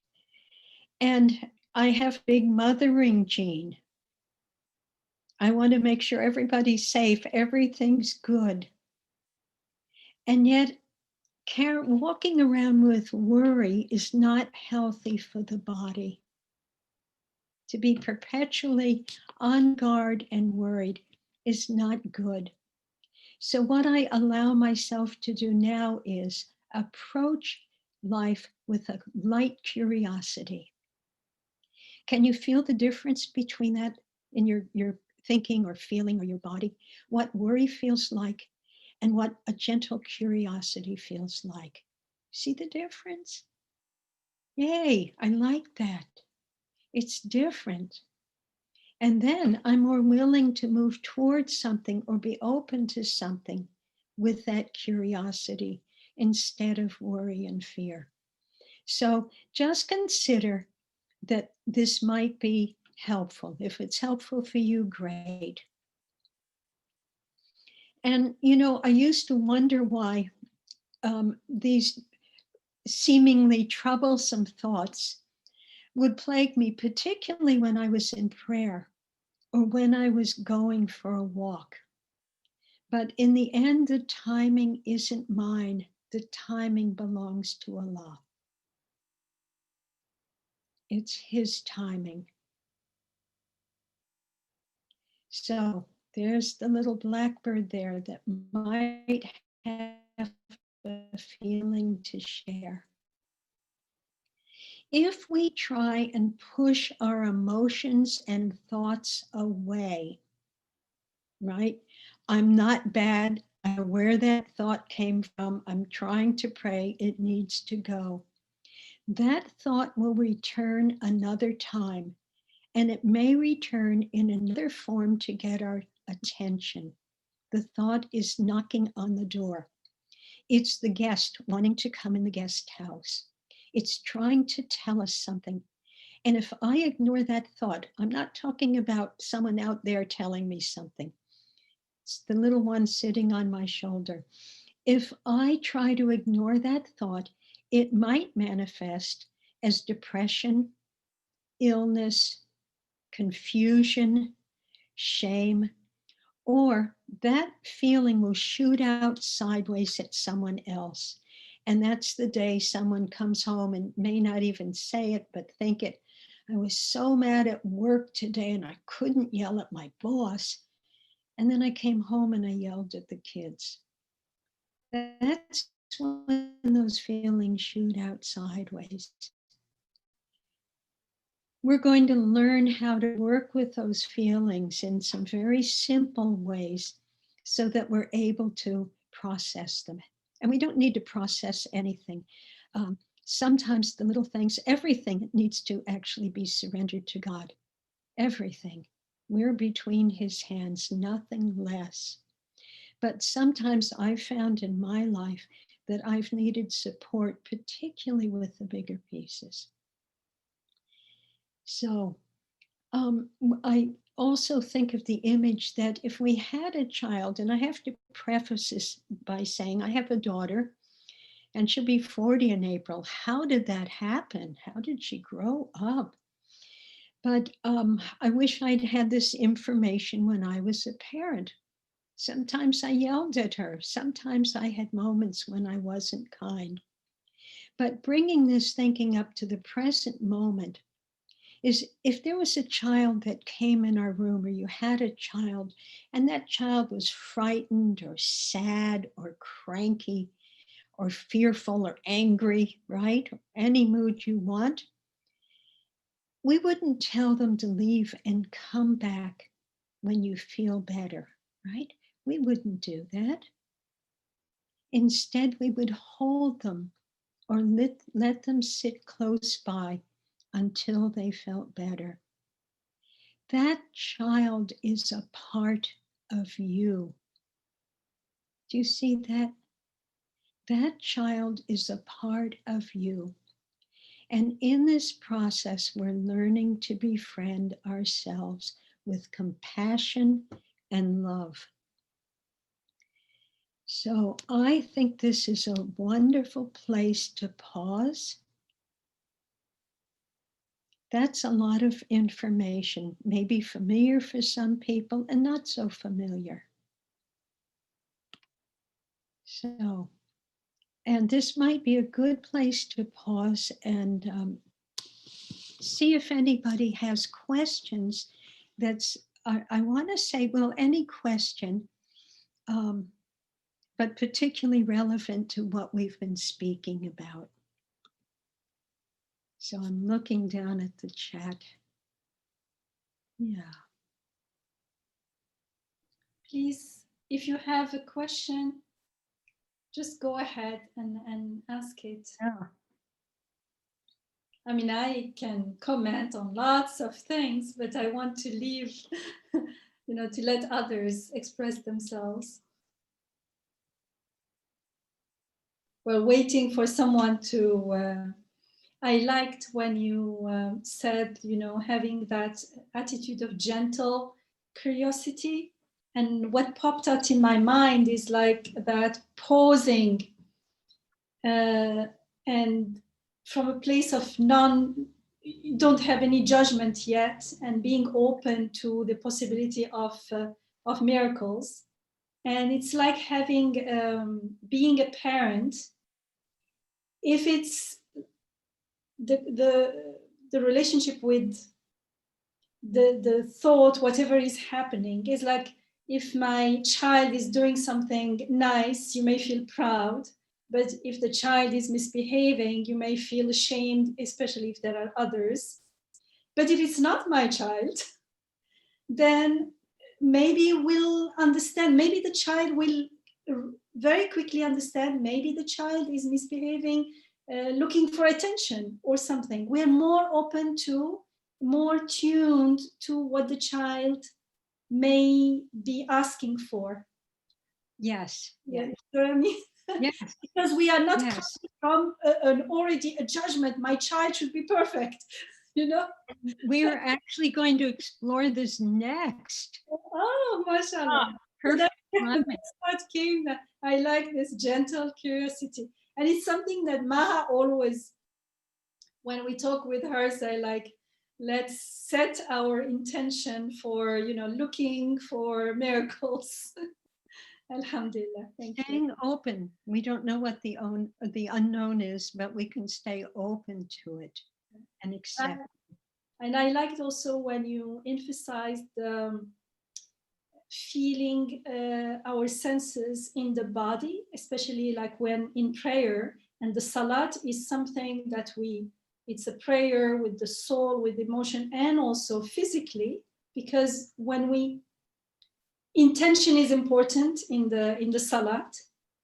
And I have big mothering gene. I want to make sure everybody's safe, everything's good. And yet, walking around with worry is not healthy for the body. To be perpetually on guard and worried is not good. So what I allow myself to do now is approach life with a light curiosity. Can you feel the difference between that in your thinking or feeling or your body? What worry feels like and what a gentle curiosity feels like. See the difference? Yay, I like that. It's different. And then I'm more willing to move towards something or be open to something with that curiosity instead of worry and fear. So just consider that this might be helpful. If it's helpful for you, great. And, you know, I used to wonder why these seemingly troublesome thoughts would plague me, particularly when I was in prayer or when I was going for a walk. But in the end, the timing isn't mine. The timing belongs to Allah. It's His timing. So there's the little blackbird there that might have a feeling to share. If we try and push our emotions and thoughts away, right? I'm not bad. I know where that thought came from. I'm trying to pray. It needs to go. That thought will return another time, and it may return in another form to get our attention. The thought is knocking on the door. It's the guest wanting to come in the guest house. It's trying to tell us something. And if I ignore that thought, I'm not talking about someone out there telling me something. It's the little one sitting on my shoulder. If I try to ignore that thought, it might manifest as depression, illness, confusion, shame, or that feeling will shoot out sideways at someone else. And that's the day someone comes home and may not even say it, but think it. I was so mad at work today and I couldn't yell at my boss. And then I came home and I yelled at the kids. That's when those feelings shoot out sideways. We're going to learn how to work with those feelings in some very simple ways so that we're able to process them. And we don't need to process anything. Sometimes the little things, everything needs to actually be surrendered to God. Everything. We're between His hands, nothing less. But sometimes I've found in my life that I've needed support, particularly with the bigger pieces. So I also think of the image that if we had a child, and I have to preface this by saying I have a daughter and she'll be 40 in April. How did that happen? How did she grow up? But I wish I'd had this information when I was a parent. Sometimes I yelled at her. Sometimes I had moments when I wasn't kind. But bringing this thinking up to the present moment is if there was a child that came in our room or you had a child and that child was frightened or sad or cranky or fearful or angry, right? Any mood you want, we wouldn't tell them to leave and come back when you feel better, right? We wouldn't do that. Instead, we would hold them or let them sit close by until they felt better. That child is a part of you. Do you see that? That child is a part of you. And in this process, we're learning to befriend ourselves with compassion and love. So I think this is a wonderful place to pause. That's a lot of information, maybe familiar for some people and not so familiar. So, and this might be a good place to pause and see if anybody has questions that's I want to say, well, any question, but particularly relevant to what we've been speaking about. So I'm looking down at the chat. Yeah. Please, if you have a question, just go ahead and ask it. Yeah. I mean, I can comment on lots of things, but I want to leave, to let others express themselves. We're waiting for someone to, I liked when you said, having that attitude of gentle curiosity. And what popped out in my mind is like that pausing and from a place of don't have any judgment yet, and being open to the possibility of miracles. And it's like having, being a parent, if it's the relationship with the thought, whatever is happening, is like, if my child is doing something nice, you may feel proud. But if the child is misbehaving, you may feel ashamed, especially if there are others. But if it's not my child, then maybe we'll understand. Maybe the child will very quickly understand. Maybe the child is misbehaving, looking for attention or something. We're more open to, more tuned to what the child may be asking for. Yes. Yes. You know what I mean? Yes. Because we are not Yes. coming from already a judgment. My child should be perfect, We are actually going to explore this next. Oh, mashallah. Perfect. That's what came. I like this gentle curiosity. And it's something that Maha always, when we talk with her, say like, let's set our intention for, looking for miracles. Alhamdulillah. Thank Staying you. open. We don't know what the unknown is, but we can stay open to it and accept. And I liked also when you emphasized feeling our senses in the body, especially like when in prayer. And the salat is something that it's a prayer with the soul, with emotion, and also physically, because when intention is important in the salat,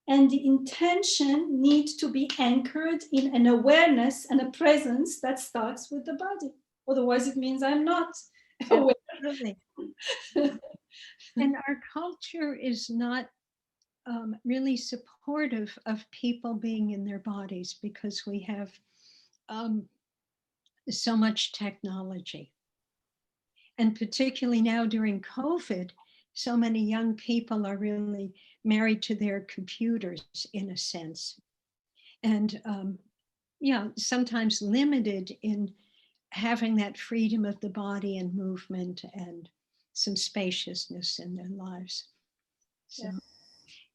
and the intention needs to be anchored in an awareness and a presence that starts with the body. Otherwise, it means I'm not aware. Absolutely. And our culture is not really supportive of people being in their bodies because we have so much technology. And particularly now during COVID, so many young people are really married to their computers in a sense. And sometimes limited in having that freedom of the body and movement and some spaciousness in their lives. So. Yeah.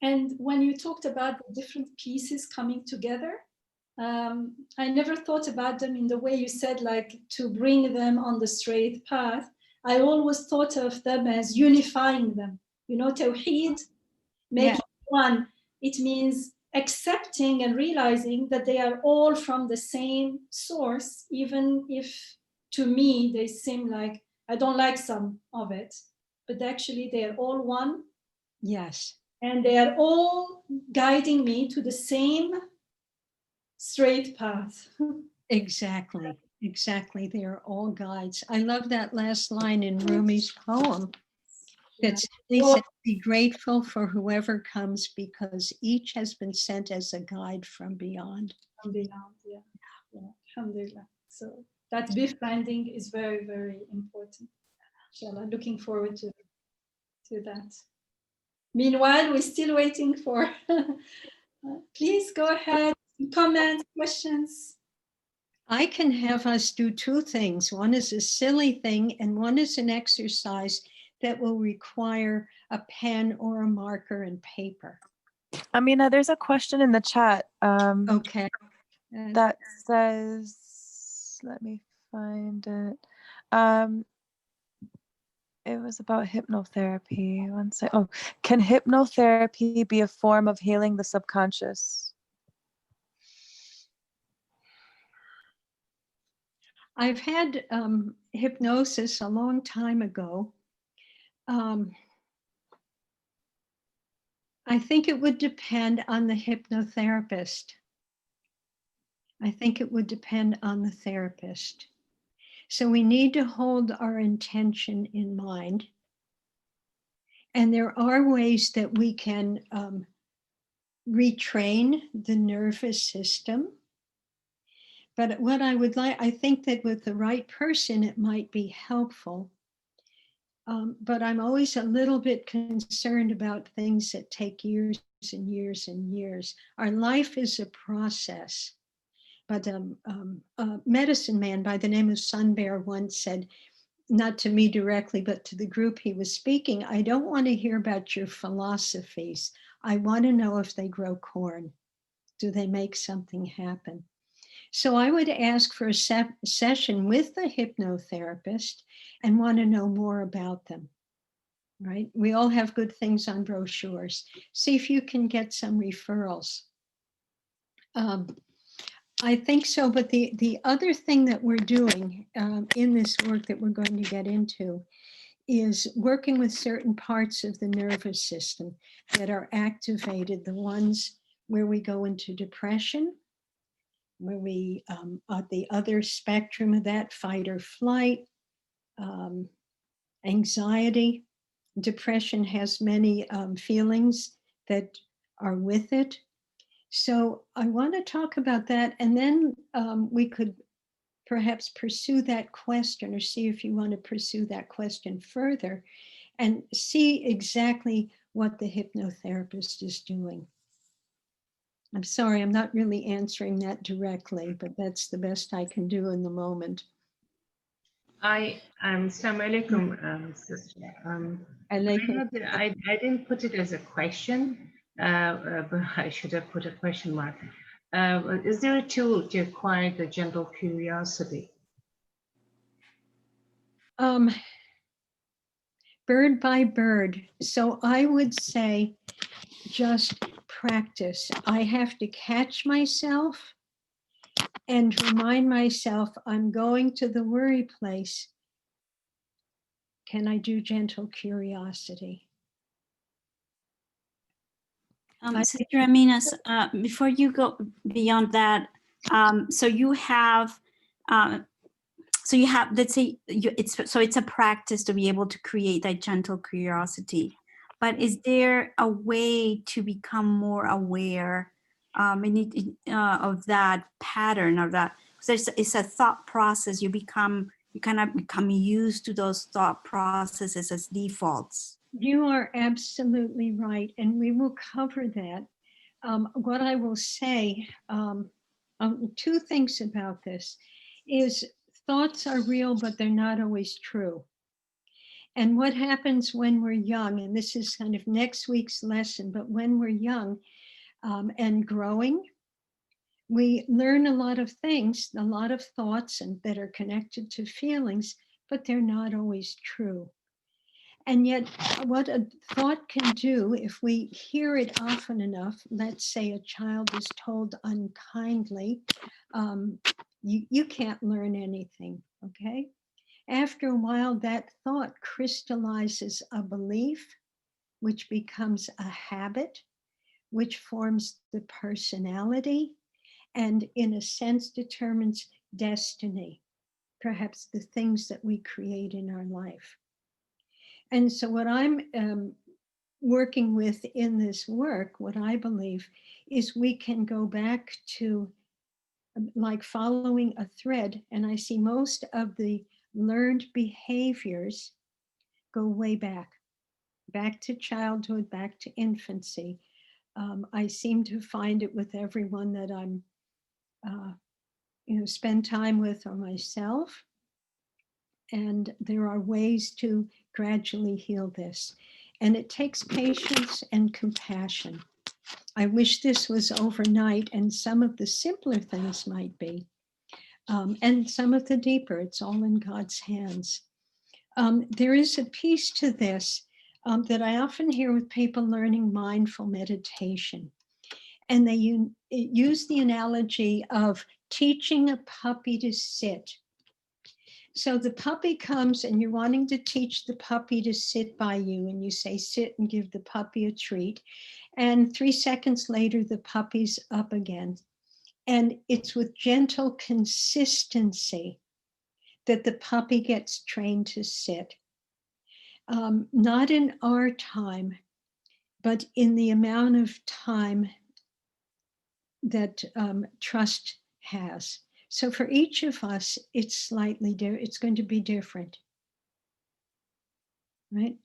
And when you talked about the different pieces coming together, I never thought about them in the way you said, like to bring them on the straight path. I always thought of them as unifying them. Tawheed, making one. It means accepting and realizing that they are all from the same source, even if to me they seem like I don't like some of it, but actually they are all one. Yes. And they are all guiding me to the same straight path. Exactly. They are all guides. I love that last line in Rumi's poem that simply says, be grateful for whoever comes because each has been sent as a guide from beyond. From beyond, yeah. Alhamdulillah. So that befriending is very, very important. Inshallah, looking forward to that. Meanwhile, we're still waiting for, please go ahead, comments, questions. I can have us do two things. One is a silly thing and one is an exercise that will require a pen or a marker and paper. Amina, there's a question in the chat. Okay. That says, let me find it. it was about hypnotherapy. One sec. Oh, can hypnotherapy be a form of healing the subconscious? I've had hypnosis a long time ago. I think it would depend on the hypnotherapist. I think it would depend on the therapist. So we need to hold our intention in mind. And there are ways that we can retrain the nervous system. But what I would like, I think that with the right person, it might be helpful. But I'm always a little bit concerned about things that take years and years and years. Our life is a process. But a medicine man by the name of Sun Bear once said, not to me directly, but to the group he was speaking, I don't want to hear about your philosophies. I want to know if they grow corn. Do they make something happen? So I would ask for a session with the hypnotherapist and want to know more about them, right? We all have good things on brochures. See if you can get some referrals. I think so, but the other thing that we're doing in this work that we're going to get into is working with certain parts of the nervous system that are activated, the ones where we go into depression, where we, at the other spectrum of that, fight or flight, anxiety. Depression has many feelings that are with it. So I want to talk about that, and then we could perhaps pursue that question, or see if you want to pursue that question further and see exactly what the hypnotherapist is doing. I'm sorry, I'm not really answering that directly, but that's the best I can do in the moment. Assalamu alaikum, sister. I didn't put it as a question, but I should have put a question mark. Is there a tool to acquire the gentle curiosity? Bird by bird. So I would say just practice. I have to catch myself and remind myself I'm going to the worry place. Can I do gentle curiosity? Sister Amina, before you go beyond that, so you have, let's say, it's a practice to be able to create that gentle curiosity. But is there a way to become more aware of that pattern, of that? Because it's a thought process. You kind of become used to those thought processes as defaults. You are absolutely right, and we will cover that. What I will say, two things about this, is thoughts are real, but they're not always true. And what happens when we're young, and this is kind of next week's lesson, but when we're young and growing, we learn a lot of things, a lot of thoughts and that are connected to feelings, but they're not always true. And yet what a thought can do, if we hear it often enough, let's say a child is told unkindly, you can't learn anything, okay? After a while, that thought crystallizes a belief, which becomes a habit, which forms the personality, and in a sense determines destiny, perhaps the things that we create in our life. And so what I'm working with in this work, what I believe, is we can go back to like following a thread, and I see most of the learned behaviors go way back to childhood, back to infancy. I seem to find it with everyone that I'm, spend time with or myself. And there are ways to gradually heal this. And it takes patience and compassion. I wish this was overnight, and some of the simpler things might be. And some of the deeper, it's all in God's hands. There is a piece to this that I often hear with people learning mindful meditation. And they use the analogy of teaching a puppy to sit. So the puppy comes and you're wanting to teach the puppy to sit by you, and you say, sit, and give the puppy a treat. And 3 seconds later, the puppy's up again. And it's with gentle consistency that the puppy gets trained to sit. Not in our time, but in the amount of time that trust has. So for each of us, it's slightly different. It's going to be different, right?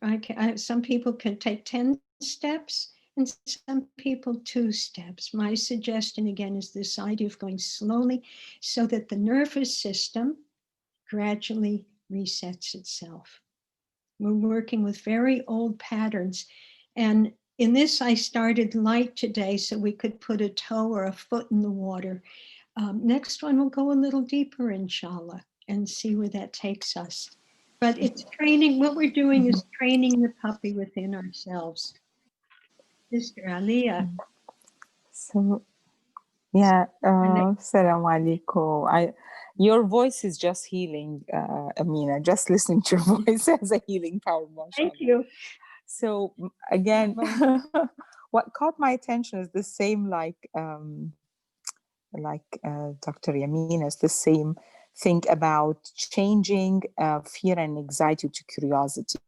Some people can take 10 steps and some people 2 steps. My suggestion again is this idea of going slowly so that the nervous system gradually resets itself. We're working with very old patterns. And in this, I started light today so we could put a toe or a foot in the water. Next one, we'll go a little deeper, inshallah, and see where that takes us. But it's training. What we're doing is training the puppy within ourselves. Sister Aliyah. So, yeah, Assalamu alaikum. Your voice is just healing, Amina. Just listening to your voice has a healing power. Thank you. So again, what caught my attention is the same like Dr. Yamina, is the same thing about changing fear and anxiety to curiosity.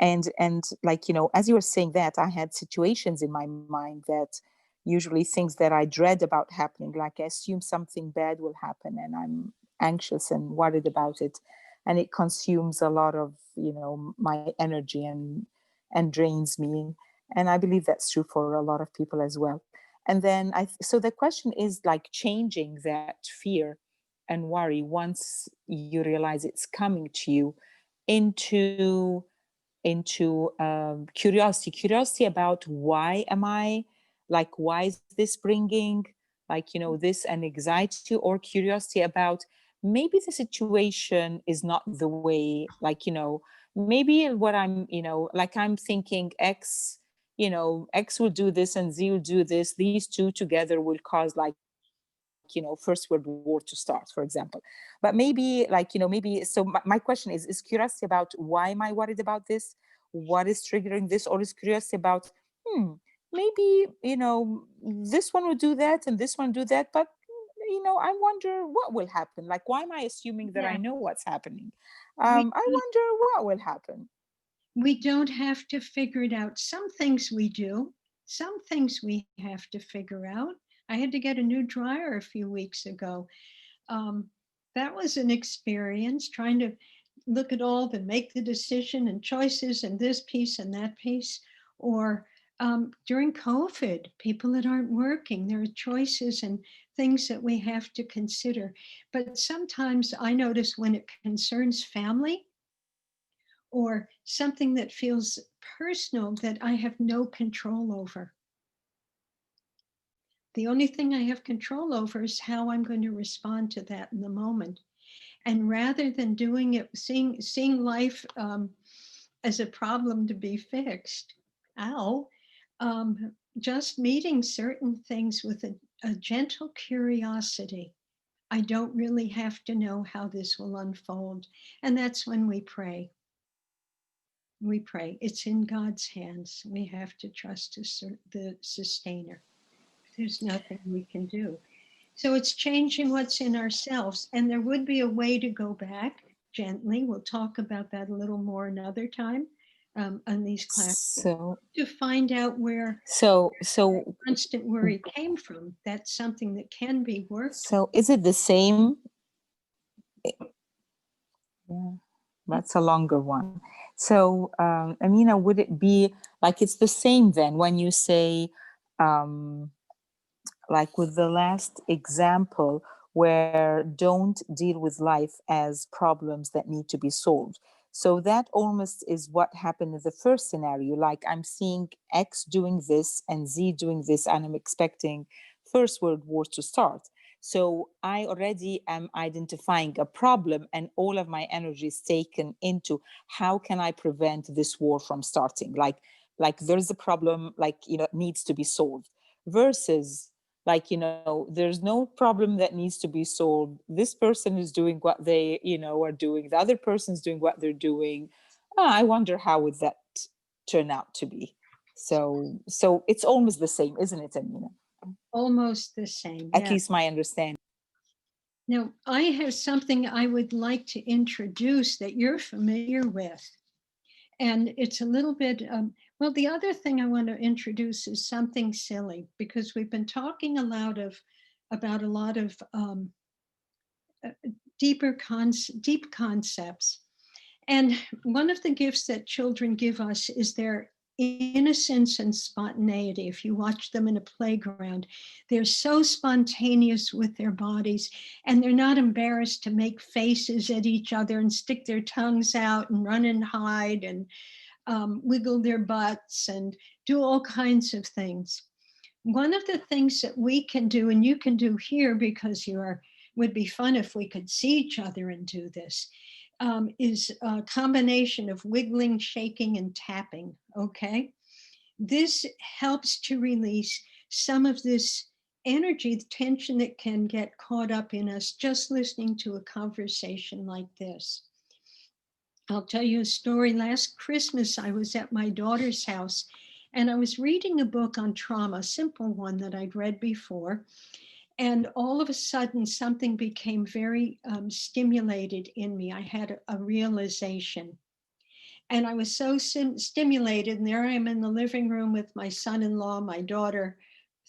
And like, you know, as you were saying that, I had situations in my mind that usually things that I dread about happening, like I assume something bad will happen and I'm anxious and worried about it. And it consumes a lot of, you know, my energy and drains me. And I believe that's true for a lot of people as well. And then so the question is like changing that fear and worry once you realize it's coming to you into curiosity about why am I, like, why is this bringing, like, you know, this an anxiety, or curiosity about maybe the situation is not the way, like, you know, maybe what I'm, you know, like I'm thinking X, you know, X will do this and Z will do this. These two together will cause, like, you know, First World War to start, for example. But maybe, like, you know, maybe, so my question is curiosity about why am I worried about this? What is triggering this? Or is curiosity about, maybe, you know, this one will do that and this one do that, but, you know, I wonder what will happen. Like, why am I assuming that I know what's happening? I wonder what will happen. We don't have to figure it out. Some things we do, some things we have to figure out. I had to get a new dryer a few weeks ago. That was an experience, trying to look at all the make the decision and choices and this piece and that piece. Or during COVID, people that aren't working, there are choices and things that we have to consider. But sometimes I notice when it concerns family or something that feels personal that I have no control over. The only thing I have control over is how I'm going to respond to that in the moment. And rather than doing it, seeing life as a problem to be fixed, just meeting certain things with a gentle curiosity. I don't really have to know how this will unfold. And that's when we pray. We pray. It's in God's hands. We have to trust the sustainer. There's nothing we can do. So it's changing what's in ourselves. And there would be a way to go back gently. We'll talk about that a little more another time on these classes, to find out where constant worry came from. That's something that can be worked. So is it the same? Yeah, that's a longer one. So Amina, would it be like it's the same then when you say, like with the last example, where don't deal with life as problems that need to be solved? So that almost is what happened in the first scenario. Like I'm seeing X doing this and Z doing this, and I'm expecting First World War to start. So I already am identifying a problem, and all of my energy is taken into how can I prevent this war from starting? Like there's a problem, like, needs to be solved, versus like, there's no problem that needs to be solved. This person is doing what they, are doing. The other person's doing what they're doing. I wonder how would that turn out to be? So it's almost the same, isn't it, Amina? Almost the same. At Yeah. least my understanding. Now, I have something I would like to introduce that you're familiar with. And it's a little bit, well, the other thing I want to introduce is something silly, because we've been talking about a lot of deep concepts. And one of the gifts that children give us is their innocence and spontaneity. If you watch them in a playground, they're so spontaneous with their bodies, and they're not embarrassed to make faces at each other and stick their tongues out and run and hide and wiggle their butts and do all kinds of things. One of the things that we can do, and you can do here because would be fun if we could see each other and do this, is a combination of wiggling, shaking, and tapping, okay? This helps to release some of this energy, the tension that can get caught up in us just listening to a conversation like this. I'll tell you a story. Last Christmas, I was at my daughter's house, and I was reading a book on trauma, a simple one that I'd read before. And all of a sudden, something became very stimulated in me. I had a realization. And I was so stimulated. And there I am in the living room with my son-in-law, my daughter,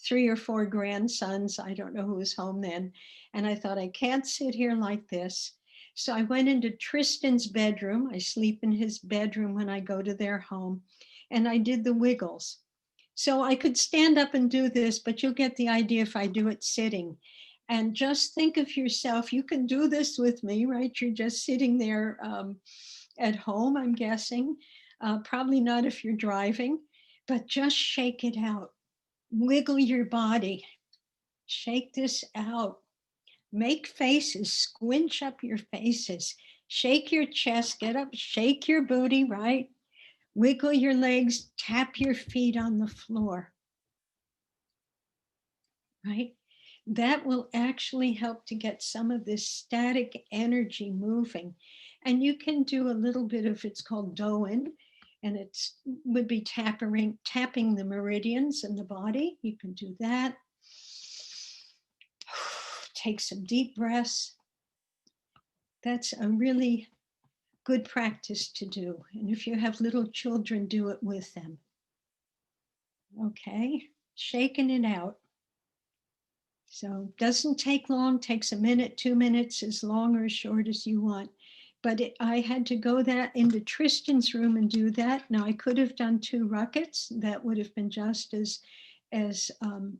3 or 4 grandsons. I don't know who was home then. And I thought, I can't sit here like this. So I went into Tristan's bedroom. I sleep in his bedroom when I go to their home. And I did the wiggles. So I could stand up and do this, but you'll get the idea if I do it sitting. And just think of yourself, you can do this with me, right? You're just sitting there at home, I'm guessing. Probably not if you're driving, but just shake it out. Wiggle your body. Shake this out. Make faces, squinch up your faces. Shake your chest, get up, shake your booty, right? Wiggle your legs, tap your feet on the floor. Right? That will actually help to get some of this static energy moving. And you can do a little bit of, it's called Doan, and it would be tapping the meridians in the body. You can do that. Take some deep breaths. That's a really good practice to do. And if you have little children, do it with them. Okay, shaking it out. So doesn't take long, takes a minute, 2 minutes, as long or as short as you want. But I had to go into Tristan's room and do that. Now I could have done 2 rockets. That would have been just as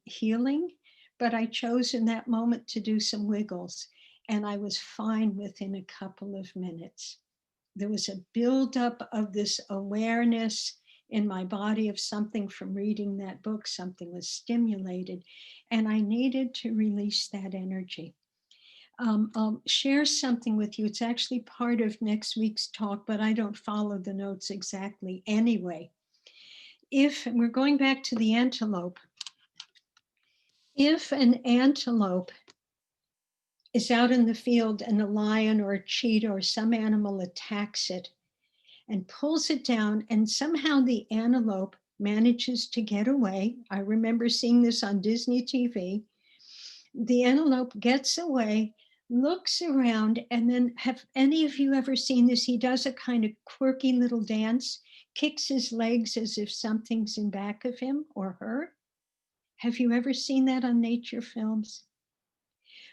healing. But I chose in that moment to do some wiggles. And I was fine within a couple of minutes. There was a buildup of this awareness in my body of something from reading that book. Something was stimulated, and I needed to release that energy. I'll share something with you. It's actually part of next week's talk, but I don't follow the notes exactly anyway. If we're going back to the antelope, if an antelope is out in the field and a lion or a cheetah or some animal attacks it and pulls it down, and somehow the antelope manages to get away. I remember seeing this on Disney TV. The antelope gets away, looks around, and then have any of you ever seen this? He does a kind of quirky little dance, kicks his legs as if something's in back of him or her. Have you ever seen that on nature films?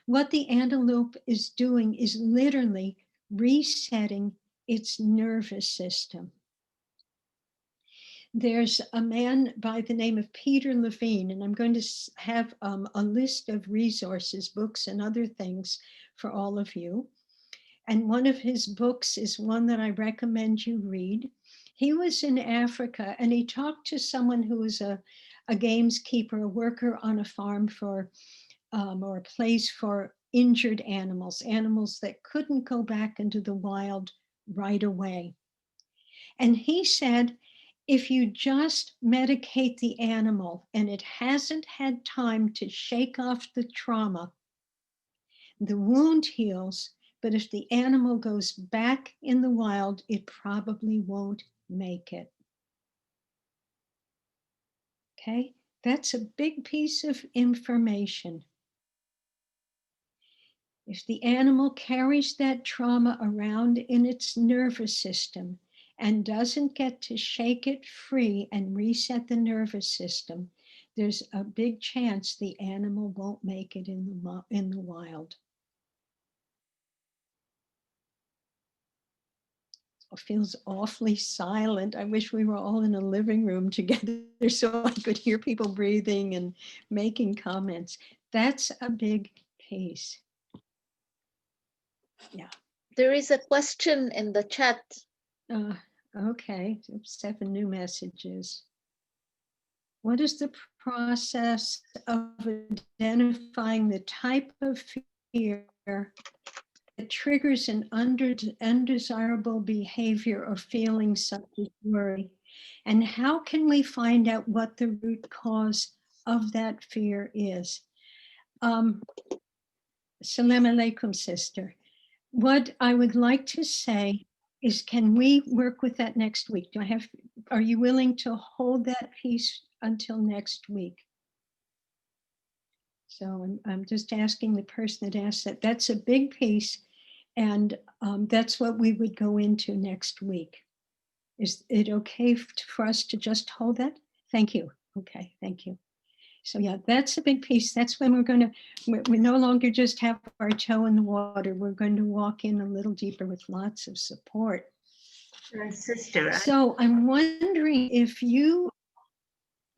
What the antelope is doing is literally resetting its nervous system. There's a man by the name of Peter Levine, and I'm going to have a list of resources, books, and other things for all of you. And one of his books is one that I recommend you read. He was in Africa, and he talked to someone who was a gameskeeper, a worker on a farm for or a place for injured animals, animals that couldn't go back into the wild right away. And he said, if you just medicate the animal and it hasn't had time to shake off the trauma, the wound heals, but if the animal goes back in the wild, it probably won't make it. Okay, that's a big piece of information. If the animal carries that trauma around in its nervous system and doesn't get to shake it free and reset the nervous system, there's a big chance the animal won't make it in the wild. It feels awfully silent. I wish we were all in a living room together so I could hear people breathing and making comments. That's a big piece. Yeah. There is a question in the chat. Okay, 7 new messages. What is the process of identifying the type of fear that triggers an undesirable behavior or feeling such as worry? And how can we find out what the root cause of that fear is? Salam alaikum, sister. What I would like to say is, can we work with that next week? Are you willing to hold that piece until next week? So I'm just asking the person that asked that. That's a big piece, and that's what we would go into next week. Is it okay for us to just hold that? Thank you. Okay, thank you. So yeah, that's a big piece. That's when we no longer just have our toe in the water. We're going to walk in a little deeper with lots of support. Sister. So I'm wondering if you,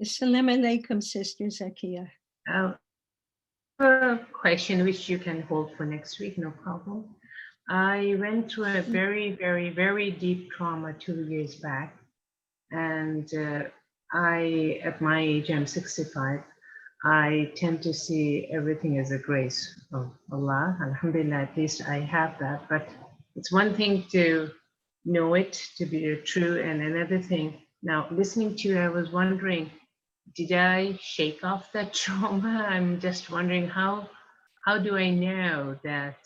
Salam alaikum, Sister Zakia. A question which you can hold for next week, no problem. I went through a very, very, very deep trauma 2 years back. And at my age, I'm 65. I tend to see everything as a grace of Allah. Alhamdulillah, at least I have that. But it's one thing to know it to be true, and another thing, now listening to you, I was wondering, did I shake off that trauma? I'm just wondering how do I know that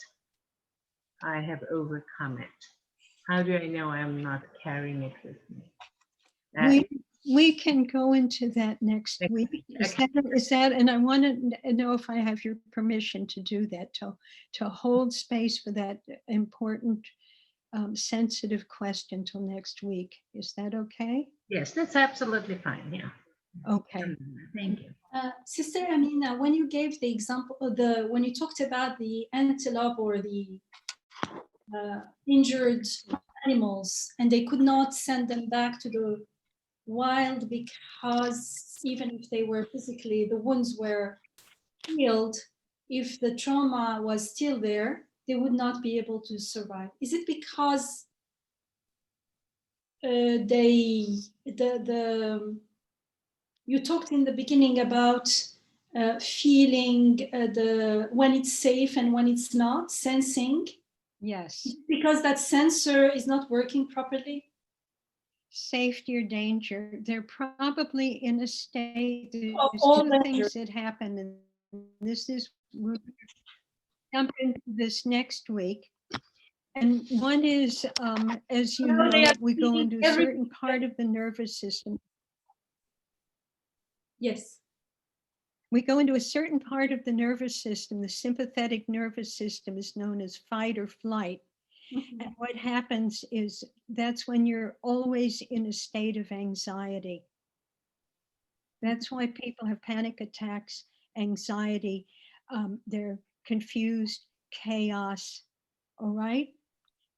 I have overcome it? How do I know I'm not carrying it with me? We can go into that next week. Is that, and I want to know if I have your permission to do that, to hold space for that important, sensitive question till next week. Is that okay? Yes, that's absolutely fine. Yeah. Okay. Thank you. Sister Amina, when you gave the example of when you talked about the antelope or the injured animals, and they could not send them back to the wild because even if they were physically, the wounds were healed, if the trauma was still there, they would not be able to survive. Is it because you talked in the beginning about feeling when it's safe and when it's not, sensing? Yes. Because that sensor is not working properly? Safety or danger, they're probably in a state, there's all two danger. things that happen, and this is, we'll jump into this next week. And one is, as you know, we go into a certain part of the nervous system. Yes. We go into a certain part of the nervous system. The sympathetic nervous system is known as fight or flight. Mm-hmm. And what happens is that's when you're always in a state of anxiety. That's why people have panic attacks, anxiety, they're confused, chaos, all right?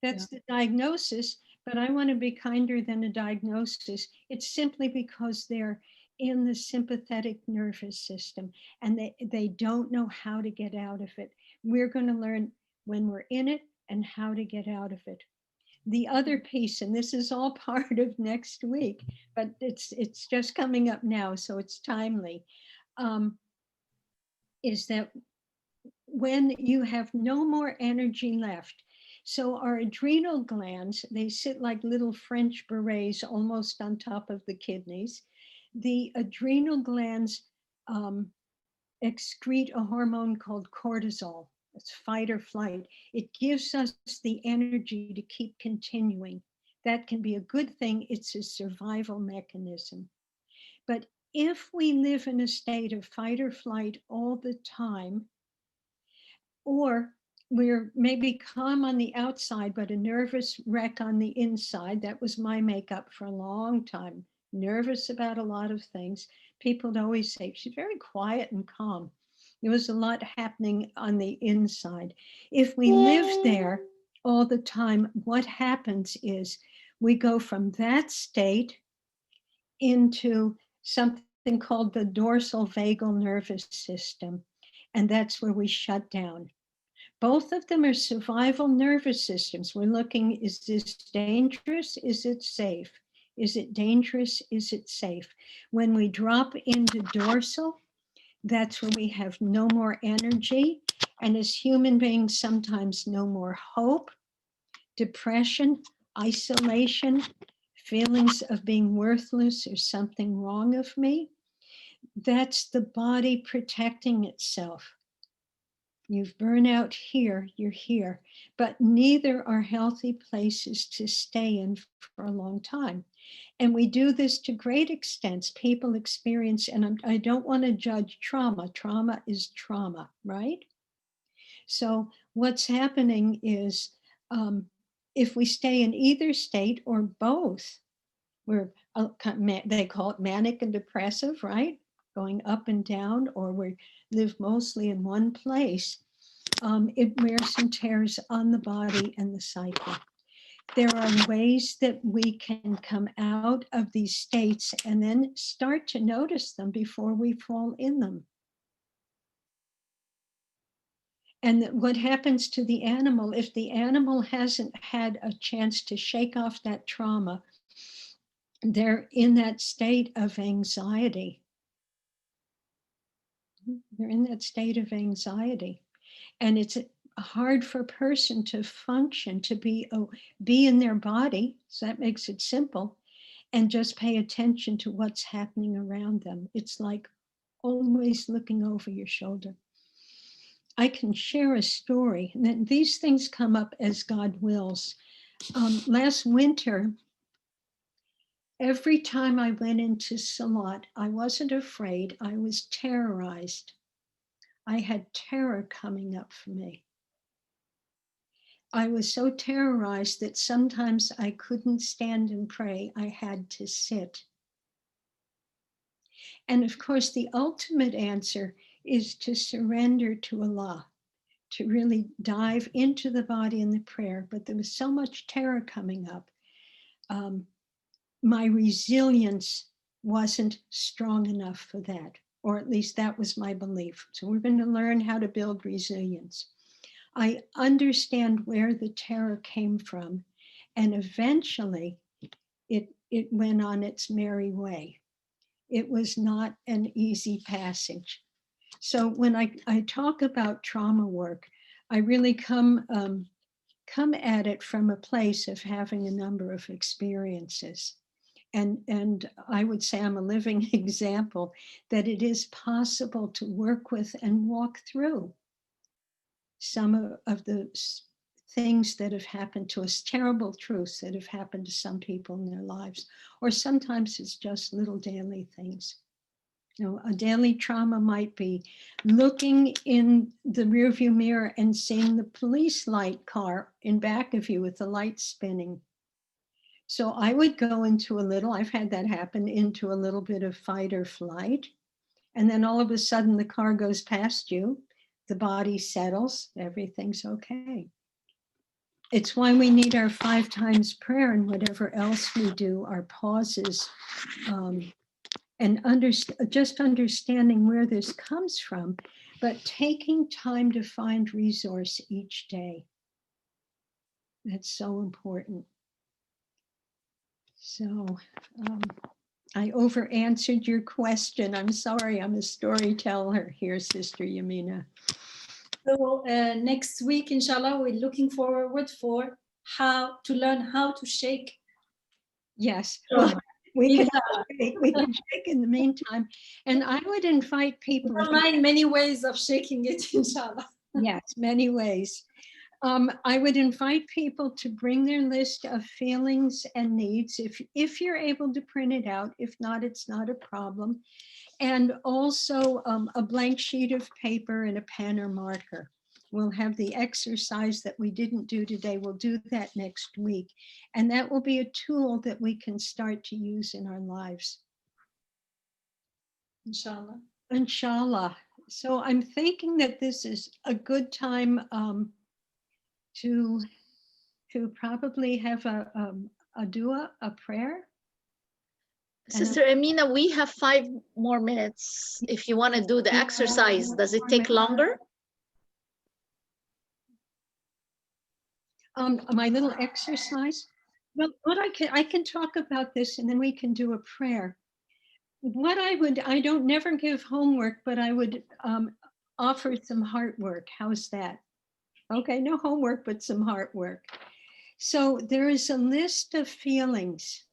That's the diagnosis, but I want to be kinder than a diagnosis. It's simply because they're in the sympathetic nervous system and they don't know how to get out of it. We're going to learn when we're in it and how to get out of it. The other piece, and this is all part of next week, but it's just coming up now, so it's timely, is that when you have no more energy left. So our adrenal glands, they sit like little French berets almost on top of the kidneys. The adrenal glands excrete a hormone called cortisol. It's fight or flight. It gives us the energy to keep continuing. That can be a good thing. It's a survival mechanism. But if we live in a state of fight or flight all the time, or we're maybe calm on the outside, but a nervous wreck on the inside. That was my makeup for a long time. Nervous about a lot of things. People would always say, she's very quiet and calm. There was a lot happening on the inside. If we live there all the time, what happens is we go from that state into something called the dorsal vagal nervous system. And that's where we shut down. Both of them are survival nervous systems. We're looking, is this dangerous? Is it safe? Is it dangerous? Is it safe? When we drop into dorsal, that's where we have no more energy. And as human beings, sometimes no more hope, depression, isolation, feelings of being worthless or something wrong of me. That's the body protecting itself. You've burned out here, you're here, but neither are healthy places to stay in for a long time. And we do this to great extents. People experience, and I don't want to judge trauma. Trauma is trauma, right? So what's happening is if we stay in either state or both, they call it manic and depressive, right? Going up and down, or we live mostly in one place, it wears some tears on the body and the psyche. There are ways that we can come out of these states and then start to notice them before we fall in them. And what happens to the animal, if the animal hasn't had a chance to shake off that trauma, they're in that state of anxiety. They're in that state of anxiety. And it's hard for a person to function, to be in their body. So that makes it simple. And just pay attention to what's happening around them. It's like always looking over your shoulder. I can share a story. And these things come up as God wills. Last winter, every time I went into Salat, I wasn't afraid. I was terrorized. I had terror coming up for me. I was so terrorized that sometimes I couldn't stand and pray. I had to sit. And of course, the ultimate answer is to surrender to Allah, to really dive into the body and the prayer. But there was so much terror coming up. My resilience wasn't strong enough for that, or at least that was my belief. So we're going to learn how to build resilience. I understand where the terror came from, and eventually it went on its merry way. It was not an easy passage. So when I talk about trauma work, I really come at it from a place of having a number of experiences. And I would say I'm a living example that it is possible to work with and walk through some of the things that have happened to us, terrible truths that have happened to some people in their lives, or sometimes it's just little daily things. You know, a daily trauma might be looking in the rearview mirror and seeing the police light car in back of you with the light spinning. So I would go into a little, I've had that happen, into a little bit of fight or flight. And then all of a sudden the car goes past you, the body settles, everything's okay. It's why we need our 5 times prayer and whatever else we do, our pauses, and just understanding where this comes from, but taking time to find resource each day. That's so important. So I over answered your question. I'm sorry, I'm a storyteller here, Sister Yamina. So next week, inshallah, we're looking forward for how to learn how to shake. Yes, Sure. well, we can Inshallah. shake in the meantime. And I would invite people. Never mind many ways of shaking it, inshallah. Yes, many ways. I would invite people to bring their list of feelings and needs if you're able to print it out. If not, it's not a problem. And also a blank sheet of paper and a pen or marker. We'll have the exercise that we didn't do today. We'll do that next week. And that will be a tool that we can start to use in our lives. Inshallah. Inshallah. So I'm thinking that this is a good time to probably have a dua, a prayer. Sister Amina, we have 5 more minutes. If you want to do the exercise, does it take longer? My little exercise. Well, what I can talk about this and then we can do a prayer. What I don't never give homework, but I would offer some heart work. How's that? Okay, no homework, but some heart work. So there is a list of feelings.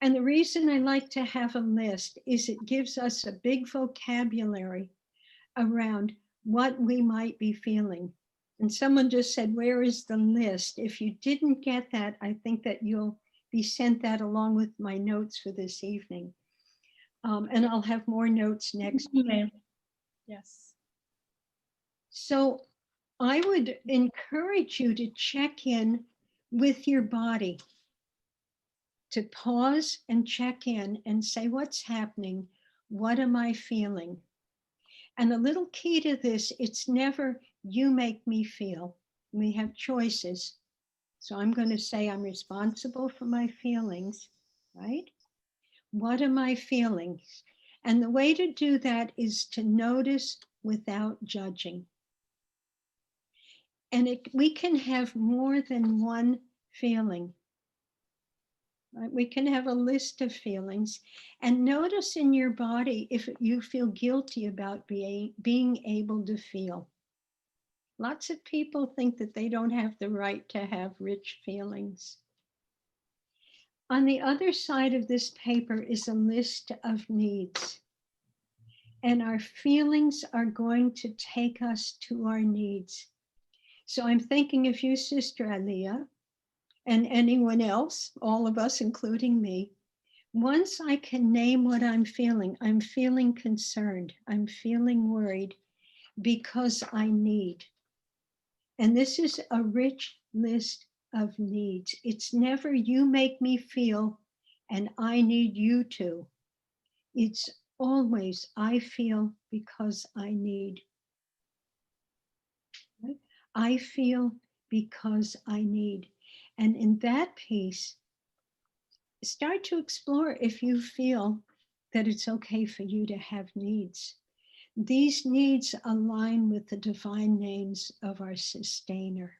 And the reason I like to have a list is it gives us a big vocabulary around what we might be feeling. And someone just said, where is the list? If you didn't get that, I think that you'll be sent that along with my notes for this evening. And I'll have more notes next week. Yes. So I would encourage you to check in with your body, to pause and check in and say, what's happening? What am I feeling? And a little key to this, it's never you make me feel. We have choices. So I'm going to say I'm responsible for my feelings, right? What am I feeling? And the way to do that is to notice without judging. And we can have more than one feeling. Right? We can have a list of feelings and notice in your body if you feel guilty about being able to feel. Lots of people think that they don't have the right to have rich feelings. On the other side of this paper is a list of needs. And our feelings are going to take us to our needs. So I'm thinking of you, Sister Aliyah, and anyone else, all of us, including me. Once I can name what I'm feeling concerned, I'm feeling worried because I need. And this is a rich list of needs. It's never you make me feel and I need you to. It's always I feel because I need. I feel because I need. And in that piece, start to explore if you feel that it's okay for you to have needs. These needs align with the divine names of our sustainer.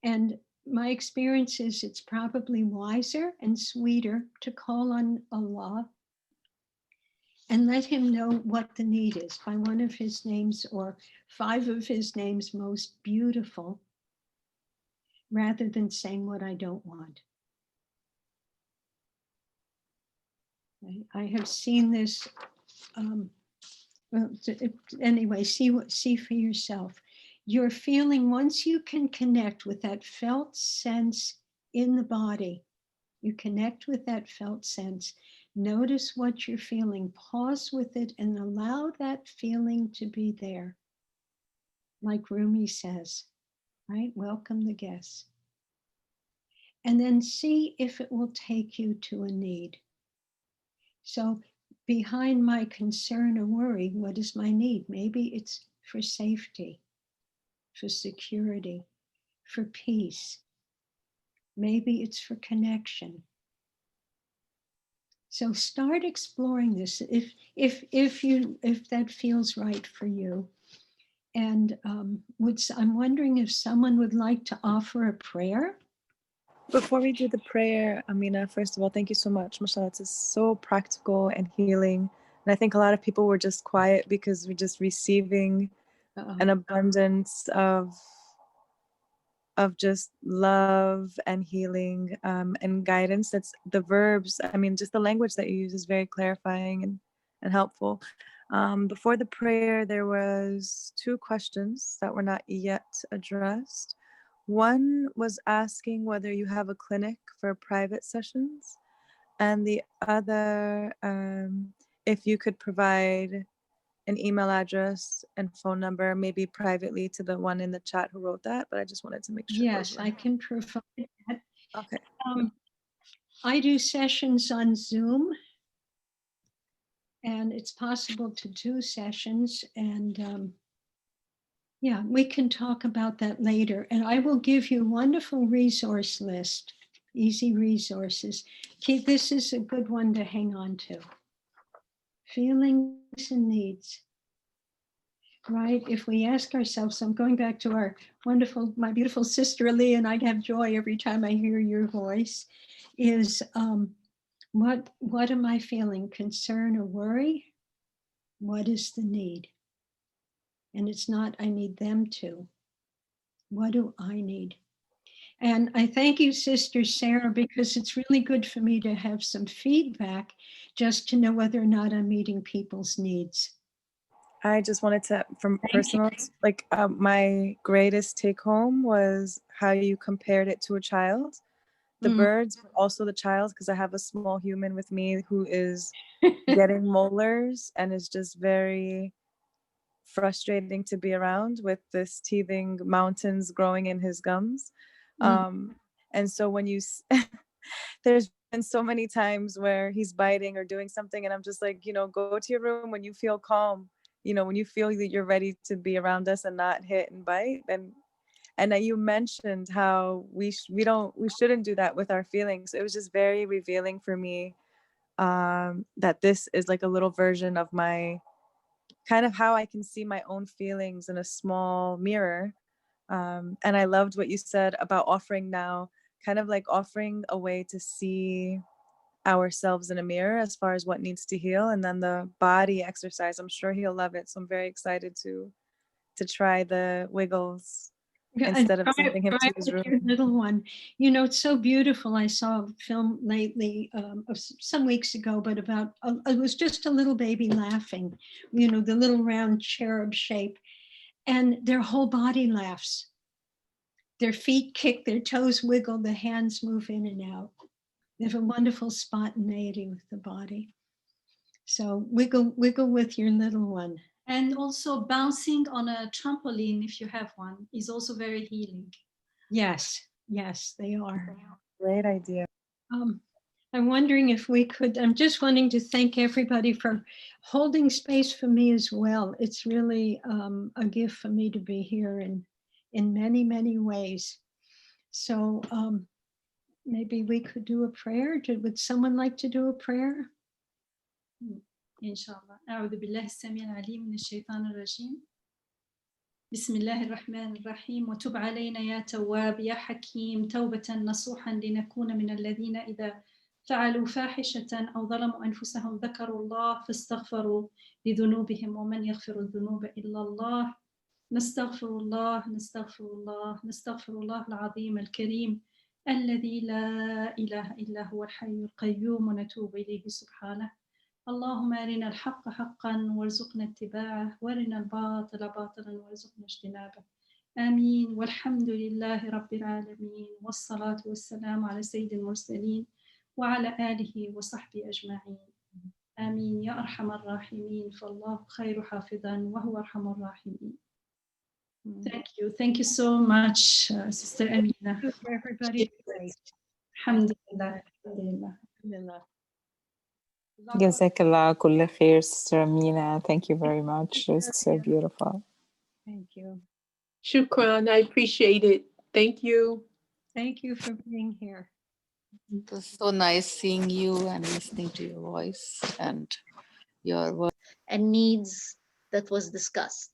And my experience is it's probably wiser and sweeter to call on Allah and let him know what the need is by one of his names or 5 of his names most beautiful, rather than saying what I don't want. I have seen this. Anyway, see for yourself. Your feeling, once you can connect with that felt sense in the body, you connect with that felt sense, notice what you're feeling, pause with it and allow that feeling to be there. Like Rumi says, right? Welcome the guests. And then see if it will take you to a need. So behind my concern or worry, what is my need? Maybe it's for safety, for security, for peace. Maybe it's for connection. So start exploring this if that feels right for you. And I'm wondering if someone would like to offer a prayer. Before we do the prayer, Amina, first of all, thank you so much. Mashallah, this is so practical and healing. And I think a lot of people were just quiet because we're just receiving an abundance of just love and healing and guidance. That's the verbs. I mean, just the language that you use is very clarifying and helpful. Before the prayer, there was 2 questions that were not yet addressed. One was asking whether you have a clinic for private sessions, and the other, if you could provide an email address and phone number, maybe privately to the one in the chat who wrote that, but I just wanted to make sure. Yes, I can provide that. Okay. I do sessions on Zoom, and it's possible to do sessions, and yeah, we can talk about that later. And I will give you a wonderful resource list, easy resources. Keith, this is a good one to hang on to. Feelings and needs, right? If we ask ourselves, I'm going back to my beautiful sister Ali, and I'd have joy every time I hear your voice, is what am I feeling? Concern or worry? What is the need? And it's not, I need them to. What do I need? And I thank you, Sister Sarah, because it's really good for me to have some feedback just to know whether or not I'm meeting people's needs. I just wanted to, from personal, like my greatest take home was how you compared it to a child, the birds, but also the child, because I have a small human with me who is getting molars and is just very frustrating to be around with this teething mountains growing in his gums. And so when you, there's been so many times where he's biting or doing something and I'm just like, go to your room when you feel calm, when you feel that you're ready to be around us and not hit and bite. And you mentioned how we shouldn't do that with our feelings. It was just very revealing for me that this is like a little version of my kind of how I can see my own feelings in a small mirror. And I loved what you said about offering now, kind of like offering a way to see ourselves in a mirror as far as what needs to heal. And then the body exercise, I'm sure he'll love it. So I'm very excited to try the wiggles instead of sending him to his room. Your little one, it's so beautiful. I saw a film lately, some weeks ago, but about it was just a little baby laughing, the little round cherub shape, and their whole body laughs. Their feet kick, their toes wiggle, the hands move in and out. They have a wonderful spontaneity with the body. So wiggle with your little one. And also bouncing on a trampoline, if you have one, is also very healing. Yes, they are. Great idea. I'm wondering if we could, I'm just wanting to thank everybody for holding space for me as well. It's really a gift for me to be here in many, many ways. So maybe we could do a prayer. Would someone like to do a prayer? إن شاء الله. أعوذ بالله السميع العليم من الشيطان الرجيم. بسم الله الرحمن الرحيم. وتب علينا يا تواب يا حكيم توبة نصوحا لنكون من الذين إذا فعلوا فاحشة أو ظلموا أنفسهم ذكروا الله فاستغفروا لذنوبهم ومن يغفر الذنوب إلا الله. نستغفر الله نستغفر الله نستغفر الله العظيم الكريم الذي لا إله إلا هو الحي القيوم ونتوب إليه سبحانه. اللهم أرنا الحق حقا وارزقنا اتباعه وارنا الباطل باطلا وارزقنا اجتنابه. آمين. والحمد لله رب العالمين والصلاة والسلام على سيد المرسلين وعلى آله وصحبه أجمعين. آمين يا أرحم الراحمين فالله خير حافظا وهو أرحم الراحمين. Thank you so much, Sister Amina. Thank you for everybody. Alhamdulillah. Jazakallah kull khair, Sister Amina. Thank you very much. It's so beautiful. Thank you. Shukran, I appreciate it. Thank you. Thank you for being here. It was so nice seeing you and listening to your voice and your work. And needs that was discussed.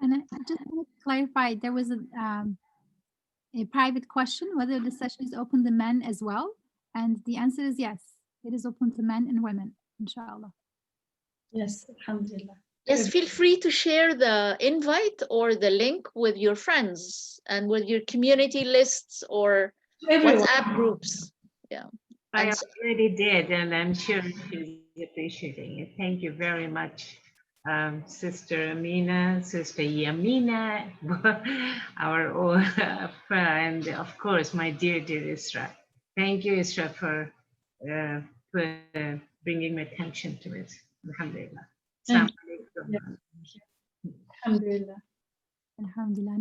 And I just want to clarify, there was a private question, whether the session is open to men as well. And the answer is yes, it is open to men and women, inshallah. Yes, alhamdulillah. Yes, feel free to share the invite or the link with your friends and with your community lists or Everyone. WhatsApp groups. Yeah. I And already did, and I'm sure she's appreciating it. Thank you very much, Sister Amina, Sister Yamina, our old friend, of course, my dear Isra. Thank you, Isra, for bringing my attention to it. Alhamdulillah. Thank Assalamu alaikum. Alhamdulillah. Alhamdulillah.